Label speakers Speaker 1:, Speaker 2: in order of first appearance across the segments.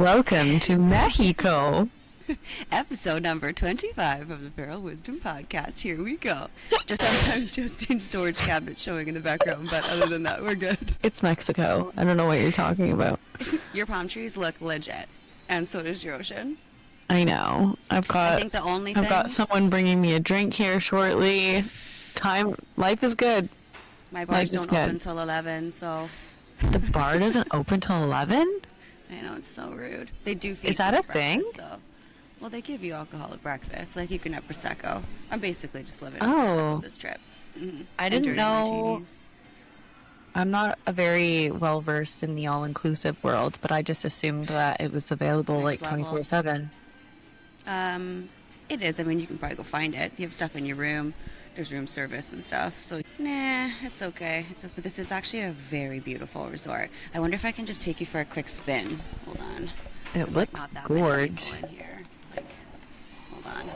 Speaker 1: Welcome to Mexico.
Speaker 2: Episode number 25 of the Feral Wisdom Podcast. Here we go. Just sometimes Justine's storage cabinet showing in the background, but other than that, we're good.
Speaker 1: It's Mexico. I don't know what you're talking about.
Speaker 2: Your palm trees look legit, and so does your ocean.
Speaker 1: I know.
Speaker 2: I think the only thing...
Speaker 1: I've got someone bringing me a drink here shortly. Life is good.
Speaker 2: My bars don't open until 11, so...
Speaker 1: The bar doesn't open till 11?
Speaker 2: I know, it's so rude. They do feed
Speaker 1: Is that a thing?
Speaker 2: Though. Well, they give you alcohol at breakfast. Like, you can have Prosecco. I'm basically just living on Prosecco this trip. Mm-hmm.
Speaker 1: I didn't know. Martinis. I'm not a very well-versed in the all-inclusive world, but I just assumed that it was available like 24/7.
Speaker 2: It is. I mean, you can probably go find it. You have stuff in your room. There's room service and stuff. So, nah, it's okay. But this is actually a very beautiful resort. I wonder if I can just take you for a quick spin. Hold on.
Speaker 1: It looks gorgeous.
Speaker 2: Hold on.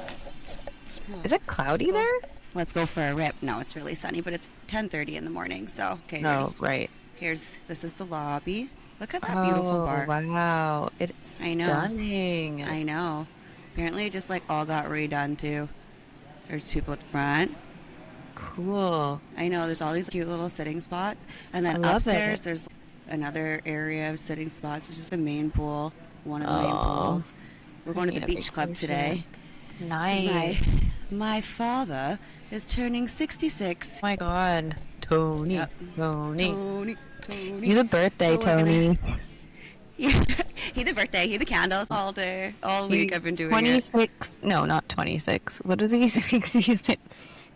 Speaker 1: Is it cloudy there?
Speaker 2: Let's go for a rip. No, it's really sunny, but it's 10:30 in the morning. So, okay.
Speaker 1: No, right.
Speaker 2: This is the lobby. Look at that beautiful bar.
Speaker 1: Wow. It's stunning.
Speaker 2: I know. Apparently it just like all got redone too. There's people at the front.
Speaker 1: Cool.
Speaker 2: I know, there's all these cute little sitting spots. And then upstairs, there's another area of sitting spots. It's just the main pool, one of the main pools. We're going to the beach club today.
Speaker 1: Nice.
Speaker 2: My father is turning 66.
Speaker 1: Oh my God. Tony.
Speaker 2: Yep.
Speaker 1: Tony. You the birthday, Tony.
Speaker 2: He the birthday, he the candles all day, all week. I've been doing
Speaker 1: 26. No, not 26. What is he? 66.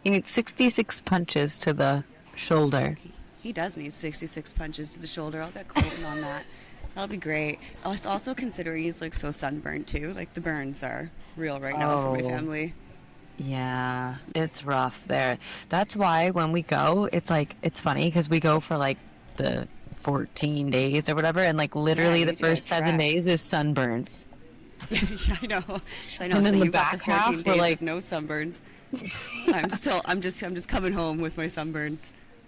Speaker 1: He needs 66 punches to the shoulder.
Speaker 2: He does need 66 punches to the shoulder. I'll get quoting on that. That'll be great. I was also considering he's like so sunburned too. Like the burns are real right now for my family.
Speaker 1: Yeah, it's rough there. That's why when we go, it's funny because we go for like the 14 days or whatever, and like literally the first 7 days is sunburns.
Speaker 2: Yeah, I know. So
Speaker 1: And then
Speaker 2: so
Speaker 1: the
Speaker 2: you got
Speaker 1: back
Speaker 2: the 14
Speaker 1: half,
Speaker 2: days
Speaker 1: like
Speaker 2: of no sunburns. I'm just coming home with my sunburn.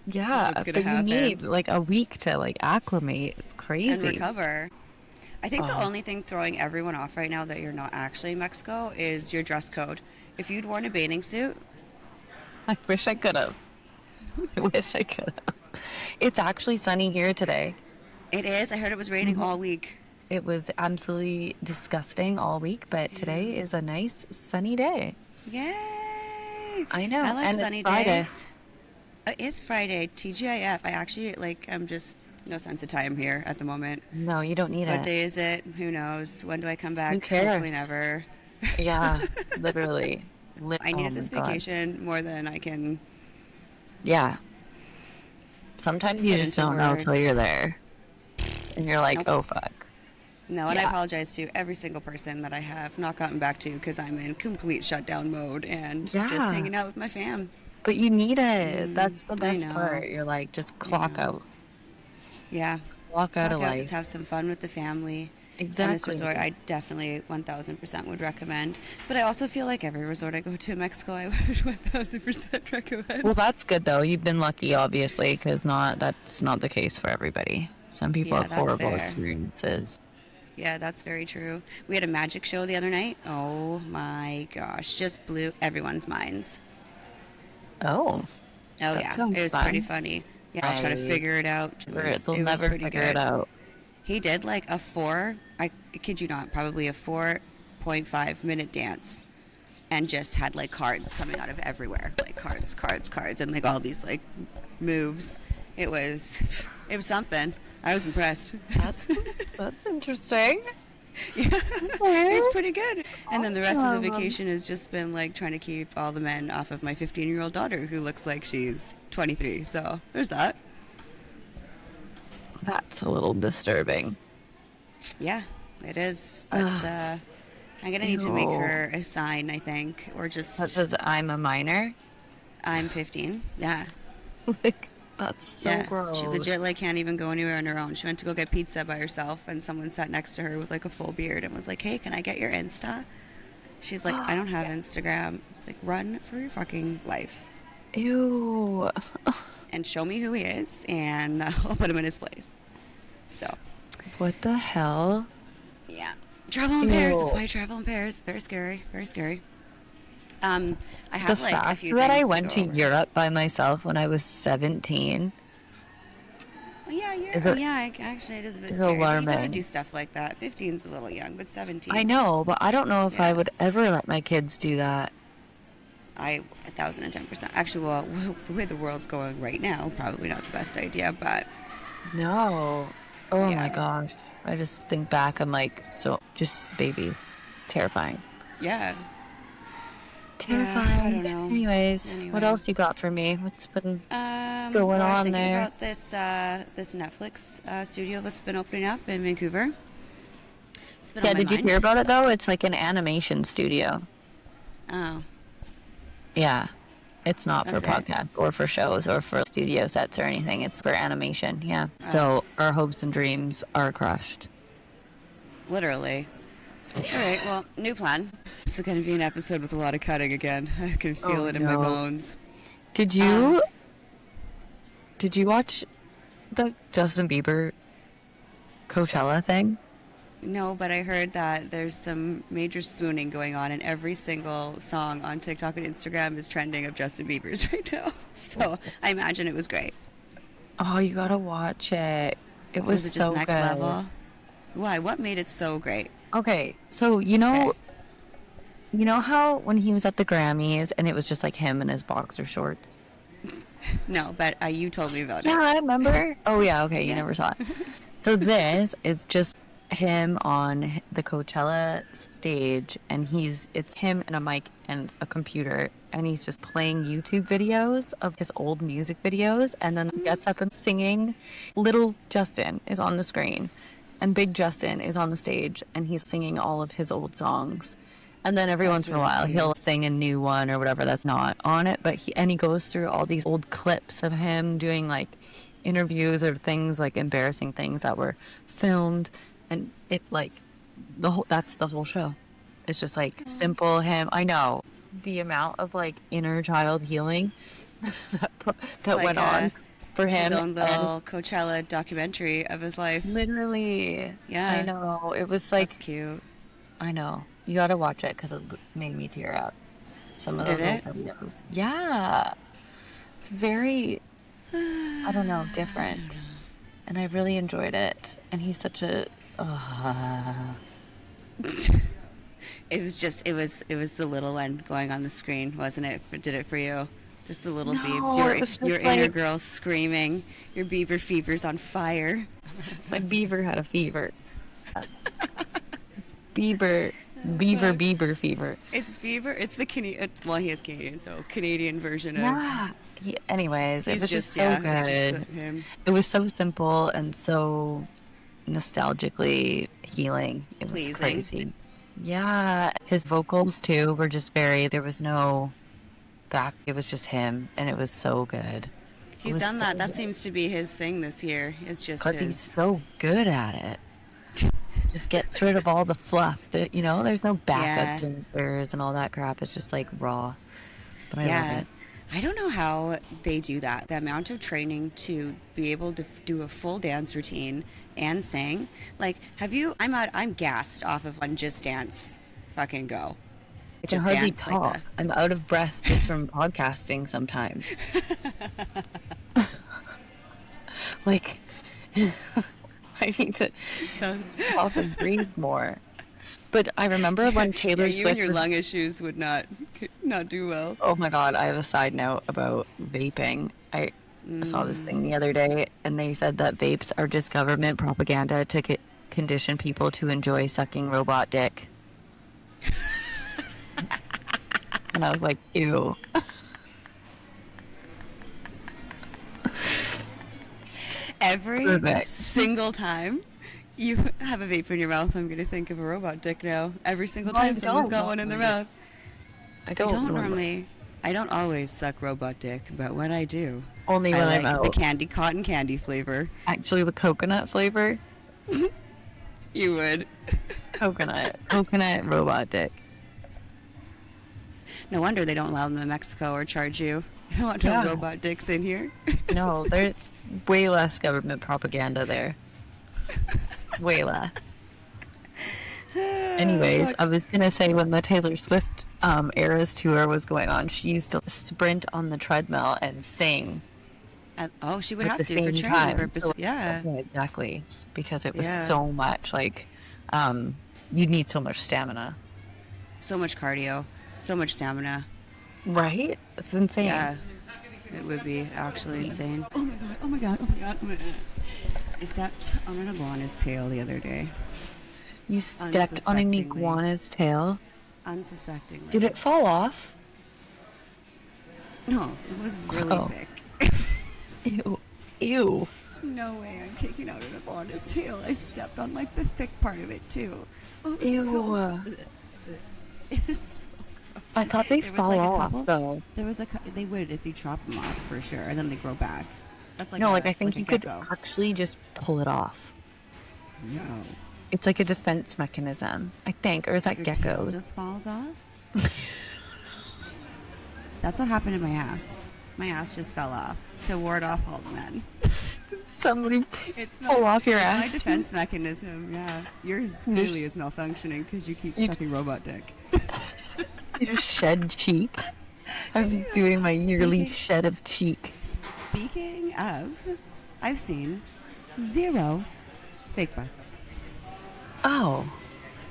Speaker 1: Yeah, but you need like a week to like acclimate. It's crazy.
Speaker 2: And recover. I think the only thing throwing everyone off right now that you're not actually in Mexico is your dress code. If you'd worn a bathing suit...
Speaker 1: I wish I could have. It's actually sunny here today.
Speaker 2: It is? I heard it was raining all week.
Speaker 1: It was absolutely disgusting all week, but today is a nice sunny day.
Speaker 2: Yay!
Speaker 1: I know.
Speaker 2: I like
Speaker 1: and
Speaker 2: sunny
Speaker 1: it's Friday.
Speaker 2: days. It is Friday. TGIF. I actually, I'm just... No sense of time here at the moment.
Speaker 1: No, you don't need it.
Speaker 2: What day is it? Who knows? When do I come back?
Speaker 1: Who cares?
Speaker 2: Hopefully never.
Speaker 1: Yeah, literally.
Speaker 2: I needed this vacation more than I can...
Speaker 1: Yeah. Sometimes you just don't know until you're there. And you're like, oh, fuck.
Speaker 2: No, and I apologize to every single person that I have not gotten back to because I'm in complete shutdown mode and just hanging out with my fam.
Speaker 1: But you need it. That's the best part. You're like, just clock out.
Speaker 2: Yeah.
Speaker 1: Clock out of life.
Speaker 2: Just have some fun with the family.
Speaker 1: Exactly.
Speaker 2: And this resort, I definitely 1,000% would recommend. But I also feel like every resort I go to in Mexico, I would 1,000% recommend.
Speaker 1: Well, that's good, though. You've been lucky, obviously, because that's not the case for everybody. Some people have horrible experiences.
Speaker 2: Yeah, that's very true. We had a magic show the other night. Oh, my gosh. Just blew everyone's minds.
Speaker 1: Oh.
Speaker 2: Oh, yeah. It was pretty funny. Yeah, I'll try to figure it out.
Speaker 1: They'll never figure it out.
Speaker 2: He did like I kid you not, probably a 4.5-minute dance and just had like cards coming out of everywhere. Like cards, and like all these like moves. It was something. I was impressed.
Speaker 1: That's interesting.
Speaker 2: Yeah, it was pretty good. And then the rest of the vacation has just been like trying to keep all the men off of my 15-year-old daughter who looks like she's 23. So there's that.
Speaker 1: That's a little disturbing.
Speaker 2: Yeah, it is. But I'm going to need to make her a sign, I think, or just...
Speaker 1: That says I'm a minor?
Speaker 2: I'm 15, yeah.
Speaker 1: Like, that's so gross.
Speaker 2: She legit like can't even go anywhere on her own. She went to go get pizza by herself, and someone sat next to her with like a full beard and was like, hey, can I get your Insta? She's like, I don't have Instagram. It's like, run for your fucking life.
Speaker 1: Ew.
Speaker 2: And show me who he is, and I'll put him in his place. So.
Speaker 1: What the hell?
Speaker 2: Yeah. Travel in pairs. That's
Speaker 1: Ew.
Speaker 2: why I travel in pairs. Very scary. Very scary. I
Speaker 1: The
Speaker 2: have like a
Speaker 1: fact
Speaker 2: few
Speaker 1: that
Speaker 2: things
Speaker 1: I
Speaker 2: to
Speaker 1: went
Speaker 2: go
Speaker 1: to
Speaker 2: over.
Speaker 1: Europe by myself when I was 17
Speaker 2: Oh, yeah,
Speaker 1: is a,
Speaker 2: actually, it is a bit
Speaker 1: is
Speaker 2: scary. But you gotta
Speaker 1: alarming.
Speaker 2: do stuff like that. 15's a little young, but
Speaker 1: I
Speaker 2: 17.
Speaker 1: know, but I don't know if I
Speaker 2: Yeah.
Speaker 1: would ever let my kids do that.
Speaker 2: 1,010%. Actually, well, the way the world's going right now, probably not the best idea, but
Speaker 1: No. Oh my
Speaker 2: yeah.
Speaker 1: gosh. I just think back, I'm like, so just babies. Terrifying.
Speaker 2: Yeah. Yeah, I
Speaker 1: Terrifying.
Speaker 2: don't know.
Speaker 1: Anyways, what
Speaker 2: Anyway.
Speaker 1: else you got for me? What's been going
Speaker 2: Well, I was
Speaker 1: on
Speaker 2: thinking
Speaker 1: there?
Speaker 2: about this Netflix studio that's been opening up in Vancouver. It's been
Speaker 1: Yeah,
Speaker 2: on my
Speaker 1: did you
Speaker 2: mind.
Speaker 1: hear about it though? It's like an animation studio.
Speaker 2: Oh,
Speaker 1: Yeah. It's not for
Speaker 2: that's it?
Speaker 1: podcast or for shows or for studio sets or anything. It's for animation. Yeah.
Speaker 2: Oh,
Speaker 1: So our hopes and dreams are crushed.
Speaker 2: literally. All right, well, new plan. This is going to be an episode with a lot of cutting again. I can feel
Speaker 1: Oh
Speaker 2: it in my
Speaker 1: no.
Speaker 2: bones.
Speaker 1: Did
Speaker 2: Um,
Speaker 1: you watch the Justin Bieber Coachella thing?
Speaker 2: no, but I heard that there's some major swooning going on, and every single song on TikTok and Instagram is trending of Justin Bieber's right now. So I imagine it was great.
Speaker 1: Oh, you gotta watch it. It was
Speaker 2: Was it just
Speaker 1: so
Speaker 2: next
Speaker 1: good.
Speaker 2: level? Why? What made it so great?
Speaker 1: Okay, so
Speaker 2: Okay.
Speaker 1: you know how when he was at the Grammys and it was just like him in his boxer shorts?
Speaker 2: No, but you told me about
Speaker 1: Yeah,
Speaker 2: it.
Speaker 1: I remember. Oh yeah, okay, you
Speaker 2: Yeah.
Speaker 1: never saw it. So this is just him on the Coachella stage, and it's him and a mic and a computer, and he's just playing YouTube videos of his old music videos, and then he gets up and singing. Little Justin is on the screen, and Big Justin is on the stage, and he's singing all of his old songs. And then every once
Speaker 2: That's
Speaker 1: in a
Speaker 2: really
Speaker 1: while,
Speaker 2: cute.
Speaker 1: he'll sing a new one or whatever that's not on it. But he goes through all these old clips of him doing like interviews or things like embarrassing things that were filmed, and it like that's the whole show. It's just like simple him. I know the amount of like inner child healing that
Speaker 2: It's
Speaker 1: that
Speaker 2: like
Speaker 1: went on for
Speaker 2: his
Speaker 1: him,
Speaker 2: own
Speaker 1: and
Speaker 2: little Coachella documentary of his life.
Speaker 1: literally,
Speaker 2: Yeah.
Speaker 1: I know it was like
Speaker 2: That's cute.
Speaker 1: I know. You gotta watch it because it made me tear up. Some of
Speaker 2: Did
Speaker 1: those
Speaker 2: it?
Speaker 1: old videos. Yeah. It's very, I don't know, different. And I really enjoyed it. And he's such a,
Speaker 2: It was the little one going on the screen, wasn't it? Did it for you? Just the little beebs.
Speaker 1: no, it was
Speaker 2: Your
Speaker 1: just
Speaker 2: inner
Speaker 1: like,
Speaker 2: girl screaming. Your Bieber fever's on fire.
Speaker 1: my beaver had a fever. It's Beaver fever.
Speaker 2: It's Bieber. It's the Canadian. Well, he is Canadian, so Canadian version of.
Speaker 1: Yeah. Anyways, it
Speaker 2: He's
Speaker 1: was just so
Speaker 2: yeah.
Speaker 1: good.
Speaker 2: It's just him.
Speaker 1: It was so simple and so nostalgically healing. It was
Speaker 2: Pleasing.
Speaker 1: crazy. Yeah, his vocals too were just there was no back. It was just him, and it was so good. It
Speaker 2: He's
Speaker 1: was
Speaker 2: done
Speaker 1: so
Speaker 2: that. That
Speaker 1: good.
Speaker 2: seems to be his thing this year. It's just
Speaker 1: But he's
Speaker 2: his.
Speaker 1: so good at it. Just gets rid of all the fluff. That there's no backup
Speaker 2: Yeah.
Speaker 1: dancers and all that crap. It's just like raw. But I love
Speaker 2: Yeah.
Speaker 1: it.
Speaker 2: I don't know how they do that. The amount of training to be able to do a full dance routine and sing. Like, I'm gassed off of one Just Dance. Fucking go.
Speaker 1: I can
Speaker 2: Just
Speaker 1: hardly
Speaker 2: dance like
Speaker 1: talk.
Speaker 2: that.
Speaker 1: I'm out of breath just from podcasting sometimes. Like, I need to stop and breathe more. But I remember when Taylor
Speaker 2: Yeah, you
Speaker 1: Swift
Speaker 2: and your
Speaker 1: was,
Speaker 2: lung issues would not do well.
Speaker 1: oh my God, I have a side note about vaping. I saw this thing the other day, and they said that vapes are just government propaganda to condition people to enjoy sucking robot dick. And I was like, ew.
Speaker 2: Every
Speaker 1: Perfect.
Speaker 2: single time you have a vape in your mouth, I'm going to think of a robot dick now. Every single
Speaker 1: No, I
Speaker 2: time someone's
Speaker 1: don't
Speaker 2: got one in their
Speaker 1: normally.
Speaker 2: mouth.
Speaker 1: I
Speaker 2: I
Speaker 1: don't,
Speaker 2: don't normally. I don't always suck robot dick, but when I do,
Speaker 1: Only when
Speaker 2: I
Speaker 1: I'm
Speaker 2: like the
Speaker 1: out.
Speaker 2: cotton candy flavor.
Speaker 1: Actually, the coconut flavor.
Speaker 2: You would.
Speaker 1: Coconut robot dick.
Speaker 2: No wonder they don't allow them in Mexico or charge you. You don't want no
Speaker 1: Yeah.
Speaker 2: robot dicks in here.
Speaker 1: No, there's way less government propaganda there. Way less. Anyways,
Speaker 2: Fuck.
Speaker 1: I was gonna say when the Taylor Swift Eras tour was going on, she used to sprint on the treadmill and sing
Speaker 2: Oh, she would
Speaker 1: at
Speaker 2: have
Speaker 1: the
Speaker 2: to for
Speaker 1: same
Speaker 2: training
Speaker 1: time.
Speaker 2: purposes.
Speaker 1: So,
Speaker 2: Yeah.
Speaker 1: yeah, exactly, because it was
Speaker 2: Yeah.
Speaker 1: so much like you need so much stamina,
Speaker 2: So much cardio, so much stamina.
Speaker 1: right? It's insane.
Speaker 2: Yeah. It would be actually insane. Oh my god, oh my god, oh my god, oh my god. I stepped on an iguana's tail the other day.
Speaker 1: You stepped on an
Speaker 2: Unsuspectingly.
Speaker 1: iguana's tail.
Speaker 2: Unsuspectingly.
Speaker 1: Did it fall off?
Speaker 2: No, it was really
Speaker 1: Oh.
Speaker 2: thick.
Speaker 1: Ew. Ew.
Speaker 2: There's no way I'm taking out an iguana's tail. I stepped on like the thick part of it too. Oh, it was
Speaker 1: Ew.
Speaker 2: so, it was so gross.
Speaker 1: I thought they
Speaker 2: There was,
Speaker 1: fall
Speaker 2: like, a
Speaker 1: off
Speaker 2: couple-
Speaker 1: though.
Speaker 2: There was they would if you chop them off for sure, and then they grow back. That's like
Speaker 1: No,
Speaker 2: a,
Speaker 1: like I think
Speaker 2: a
Speaker 1: you could
Speaker 2: gecko.
Speaker 1: actually just pull it off.
Speaker 2: No.
Speaker 1: It's like a defense mechanism, I think, or is that
Speaker 2: Your tail
Speaker 1: geckos?
Speaker 2: just falls off. That's what happened in my ass. My ass just fell off to ward off all the men.
Speaker 1: Somebody
Speaker 2: It's
Speaker 1: pull off your
Speaker 2: it's
Speaker 1: ass.
Speaker 2: my defense mechanism. Yeah, yours clearly is malfunctioning because you keep
Speaker 1: You-
Speaker 2: sucking robot dick.
Speaker 1: You just shed cheek. I'm doing my yearly
Speaker 2: Speaking-
Speaker 1: shed of cheek.
Speaker 2: Speaking of, I've seen 0 fake butts.
Speaker 1: Oh,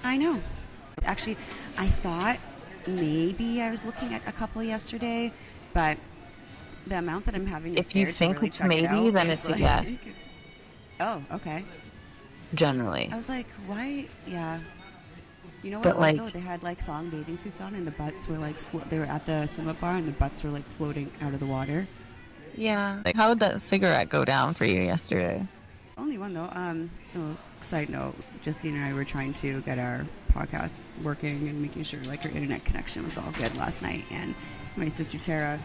Speaker 2: I know. Actually, I thought maybe I was looking at a couple yesterday, but the amount that I'm having to
Speaker 1: if you
Speaker 2: stare to
Speaker 1: think
Speaker 2: really
Speaker 1: it's
Speaker 2: check it
Speaker 1: maybe,
Speaker 2: out
Speaker 1: then
Speaker 2: is
Speaker 1: it's a
Speaker 2: like-
Speaker 1: yes.
Speaker 2: Oh, okay.
Speaker 1: Generally.
Speaker 2: I was like, why? Yeah. You know
Speaker 1: But,
Speaker 2: what? Also,
Speaker 1: like-
Speaker 2: they had like thong bathing suits on, and the butts were like they were at the swim up bar, and the butts were like floating out of the water.
Speaker 1: Yeah. Like, how would that cigarette go down for you yesterday?
Speaker 2: Only one though. So side note, Justine and I were trying to get our podcast working and making sure like our internet connection was all good last night, and my sister Tara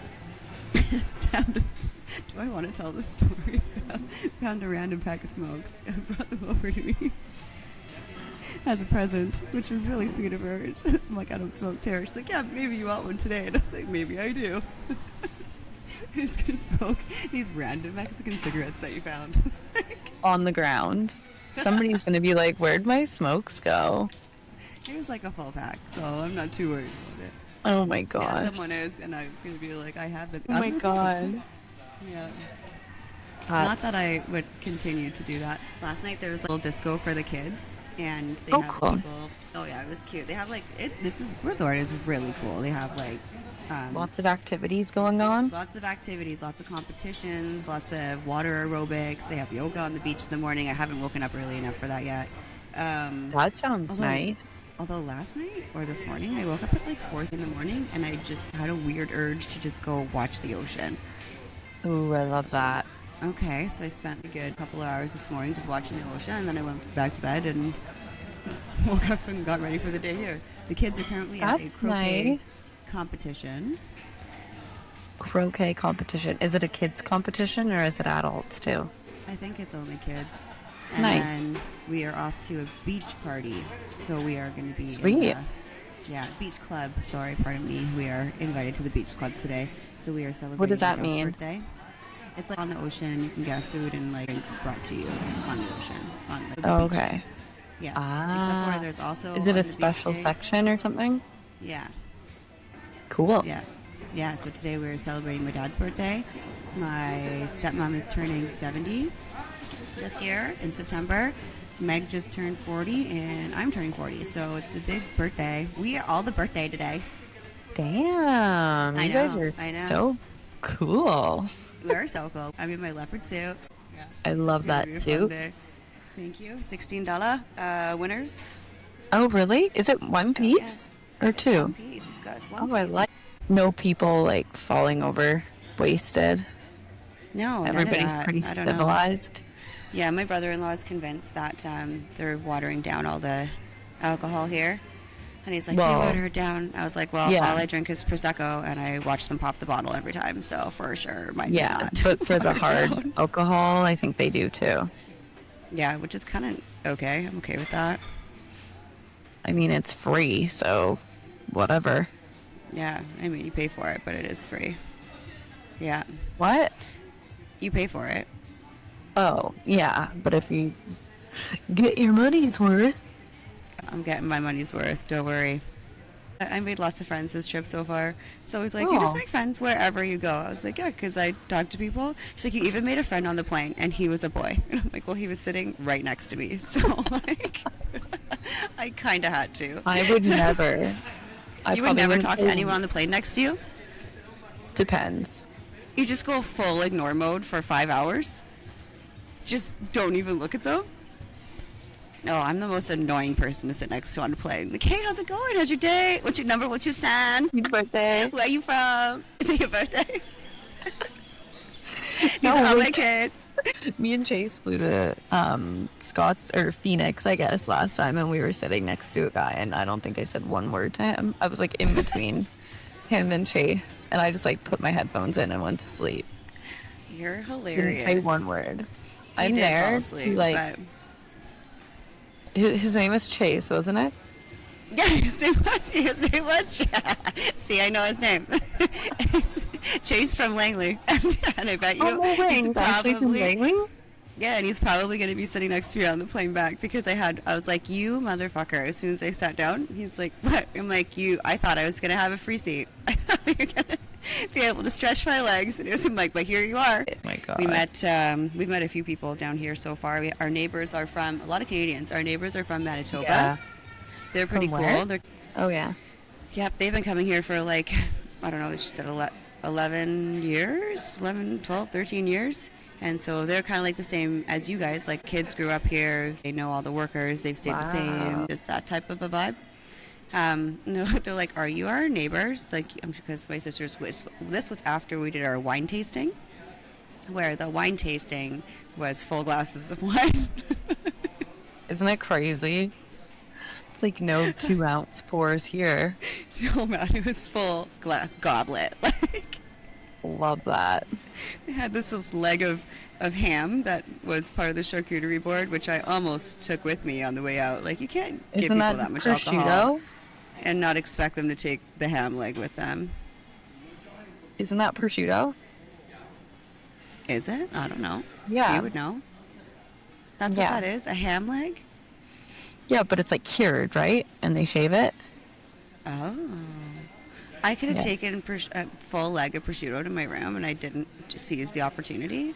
Speaker 2: found. Do I want to tell the story? Found a random pack of smokes and brought them over to me as a present, which was really sweet of her. I'm like, I don't smoke, Tara. She's like, yeah, maybe you want one today. And I was like, maybe I do. I'm just gonna smoke these random Mexican cigarettes that you found.
Speaker 1: On the ground. Somebody's going to be like, where'd my smokes go?
Speaker 2: It was like a full pack, so I'm not too worried about it.
Speaker 1: Oh my
Speaker 2: Yeah,
Speaker 1: gosh.
Speaker 2: someone is, and I'm gonna be like, I have them.
Speaker 1: Oh my god.
Speaker 2: Yeah.
Speaker 1: Hot.
Speaker 2: Not that I would continue to do that. Last night there was a little disco for the kids, and they
Speaker 1: Oh,
Speaker 2: have
Speaker 1: cool.
Speaker 2: people. Oh yeah, it was cute. They have like this resort is really cool. They have like
Speaker 1: Lots of activities going on.
Speaker 2: lots of activities, lots of competitions, lots of water aerobics. They have yoga on the beach in the morning. I haven't woken up early enough for that yet.
Speaker 1: That sounds
Speaker 2: Although-
Speaker 1: nice.
Speaker 2: Although last night or this morning, I woke up at like 4 in the morning, and I just had a weird urge to just go watch the ocean.
Speaker 1: Ooh, I love that.
Speaker 2: Okay, so I spent a good couple of hours this morning just watching the ocean, and then I went back to bed and woke up and got ready for the day here. The kids are currently at a
Speaker 1: That's
Speaker 2: croquet
Speaker 1: nice.
Speaker 2: competition.
Speaker 1: Croquet competition. Is it a kids competition or is it adults too?
Speaker 2: I think it's only kids. And
Speaker 1: Nice.
Speaker 2: then we are off to a beach party. So we are going to be
Speaker 1: Sweet.
Speaker 2: beach club. Sorry, pardon me. We are invited to the beach club today. So we are celebrating
Speaker 1: What does that
Speaker 2: my dad's
Speaker 1: mean?
Speaker 2: birthday. It's like on the ocean, and you can get food and like drinks brought to you on the ocean. It's a
Speaker 1: Oh,
Speaker 2: beach
Speaker 1: okay.
Speaker 2: day. Yeah.
Speaker 1: Ah.
Speaker 2: Except for there's also
Speaker 1: Is it
Speaker 2: on
Speaker 1: a
Speaker 2: the beach
Speaker 1: special
Speaker 2: day-
Speaker 1: section or something?
Speaker 2: Yeah.
Speaker 1: Cool.
Speaker 2: Yeah. Yeah, so today we're celebrating my dad's birthday. My stepmom is turning 70 this year in September. Meg just turned 40, and I'm turning 40, so it's a big birthday. We are all the birthday today.
Speaker 1: Damn.
Speaker 2: I
Speaker 1: You guys
Speaker 2: know,
Speaker 1: are
Speaker 2: I know.
Speaker 1: so cool.
Speaker 2: We are so cool. I'm in my leopard suit. Yeah.
Speaker 1: I love
Speaker 2: It's gonna
Speaker 1: that
Speaker 2: be a fun
Speaker 1: too.
Speaker 2: day. Thank you. $16 winners.
Speaker 1: Oh, really? Is it one piece or
Speaker 2: It's one
Speaker 1: two?
Speaker 2: piece. It's one
Speaker 1: Oh, I
Speaker 2: piece.
Speaker 1: like. No people like falling over wasted.
Speaker 2: No, none of
Speaker 1: Everybody's
Speaker 2: that.
Speaker 1: pretty
Speaker 2: I don't know.
Speaker 1: civilized.
Speaker 2: Yeah, my brother-in-law is convinced that they're watering down all the alcohol here. And he's like,
Speaker 1: Well,
Speaker 2: they water it down. I was like, well,
Speaker 1: yeah.
Speaker 2: all I drink is Prosecco, and I watch them pop the bottle every time. So for sure, mine is
Speaker 1: Yeah,
Speaker 2: not
Speaker 1: but for the
Speaker 2: watered
Speaker 1: hard
Speaker 2: down.
Speaker 1: alcohol, I think they do too.
Speaker 2: Yeah, which is kind of okay. I'm okay with that.
Speaker 1: I mean, it's free, so whatever.
Speaker 2: Yeah, I mean, you pay for it, but it is free. Yeah,
Speaker 1: What?
Speaker 2: you pay for it.
Speaker 1: Oh, yeah, but if you get your money's worth.
Speaker 2: I'm getting my money's worth. Don't worry. I made lots of friends this trip so far. It's always like, you just make friends wherever you go. I was like, yeah, because I talk to people. She's like, you even made a friend on the plane, and he was a boy. And I'm like, well, he was sitting right next to me. So, like, I kind of had to.
Speaker 1: I would never.
Speaker 2: You would never talk to anyone on the plane next to you?
Speaker 1: Depends.
Speaker 2: You just go full ignore mode for 5 hours? Just don't even look at them? No, I'm the most annoying person to sit next to on a plane. Like, hey, how's it going? How's your day? What's your number? What's your sign?
Speaker 1: Your birthday?
Speaker 2: Where are you from? Is it your birthday? These
Speaker 1: No,
Speaker 2: are all my
Speaker 1: like-
Speaker 2: kids.
Speaker 1: Me and Chase flew to Phoenix, I guess, last time, and we were sitting next to a guy, and I don't think I said one word to him. I was like in between him and Chase, and I just like put my headphones in and went to sleep.
Speaker 2: You're hilarious.
Speaker 1: Didn't say one word.
Speaker 2: He
Speaker 1: I'm
Speaker 2: did
Speaker 1: there
Speaker 2: fall
Speaker 1: to
Speaker 2: asleep,
Speaker 1: like.
Speaker 2: but-
Speaker 1: His name was Chase, wasn't it?
Speaker 2: Yeah, his name was. See, I know his name. Chase from Langley, and I bet you he's probably. Yeah, and he's probably going to be sitting next to me on the plane back because I was like, you motherfucker. As soon as I sat down, he's like, what? I'm like, I thought I was going to have a free seat. I thought you were going to be able to stretch my legs. And I'm like, but here you are.
Speaker 1: Oh my God.
Speaker 2: We've met a few people down here so far. Our neighbors are from, a lot of Canadians. Our neighbors are from Manitoba.
Speaker 1: Yeah.
Speaker 2: They're pretty
Speaker 1: From
Speaker 2: cool.
Speaker 1: where? Oh yeah.
Speaker 2: Yep, they've been coming here for like, I don't know, she said 11 years, 11, 12, 13 years. And so they're kind of like the same as you guys. Like, kids grew up here. They know all the workers. They've stayed the same. Just that type of a vibe. They're like, are you our neighbors? Like, because my sister's, this was after we did our wine tasting, where the wine tasting was full glasses of wine.
Speaker 1: Isn't it crazy? It's like no 2-ounce pours here.
Speaker 2: Oh man, it was full glass goblet. Like,
Speaker 1: Love that.
Speaker 2: they had this leg of ham that was part of the charcuterie board, which I almost took with me on the way out. Like, you can't give
Speaker 1: Isn't
Speaker 2: people
Speaker 1: that
Speaker 2: much
Speaker 1: prosciutto?
Speaker 2: alcohol and not expect them to take the ham leg with them.
Speaker 1: Isn't that prosciutto?
Speaker 2: Is it? I don't know.
Speaker 1: Yeah.
Speaker 2: You would know. That's
Speaker 1: Yeah.
Speaker 2: what that is? A ham leg?
Speaker 1: Yeah, but it's like cured, right? And they shave it.
Speaker 2: Oh. I could have
Speaker 1: Yeah.
Speaker 2: taken a full leg of prosciutto to my room, and I didn't seize the opportunity.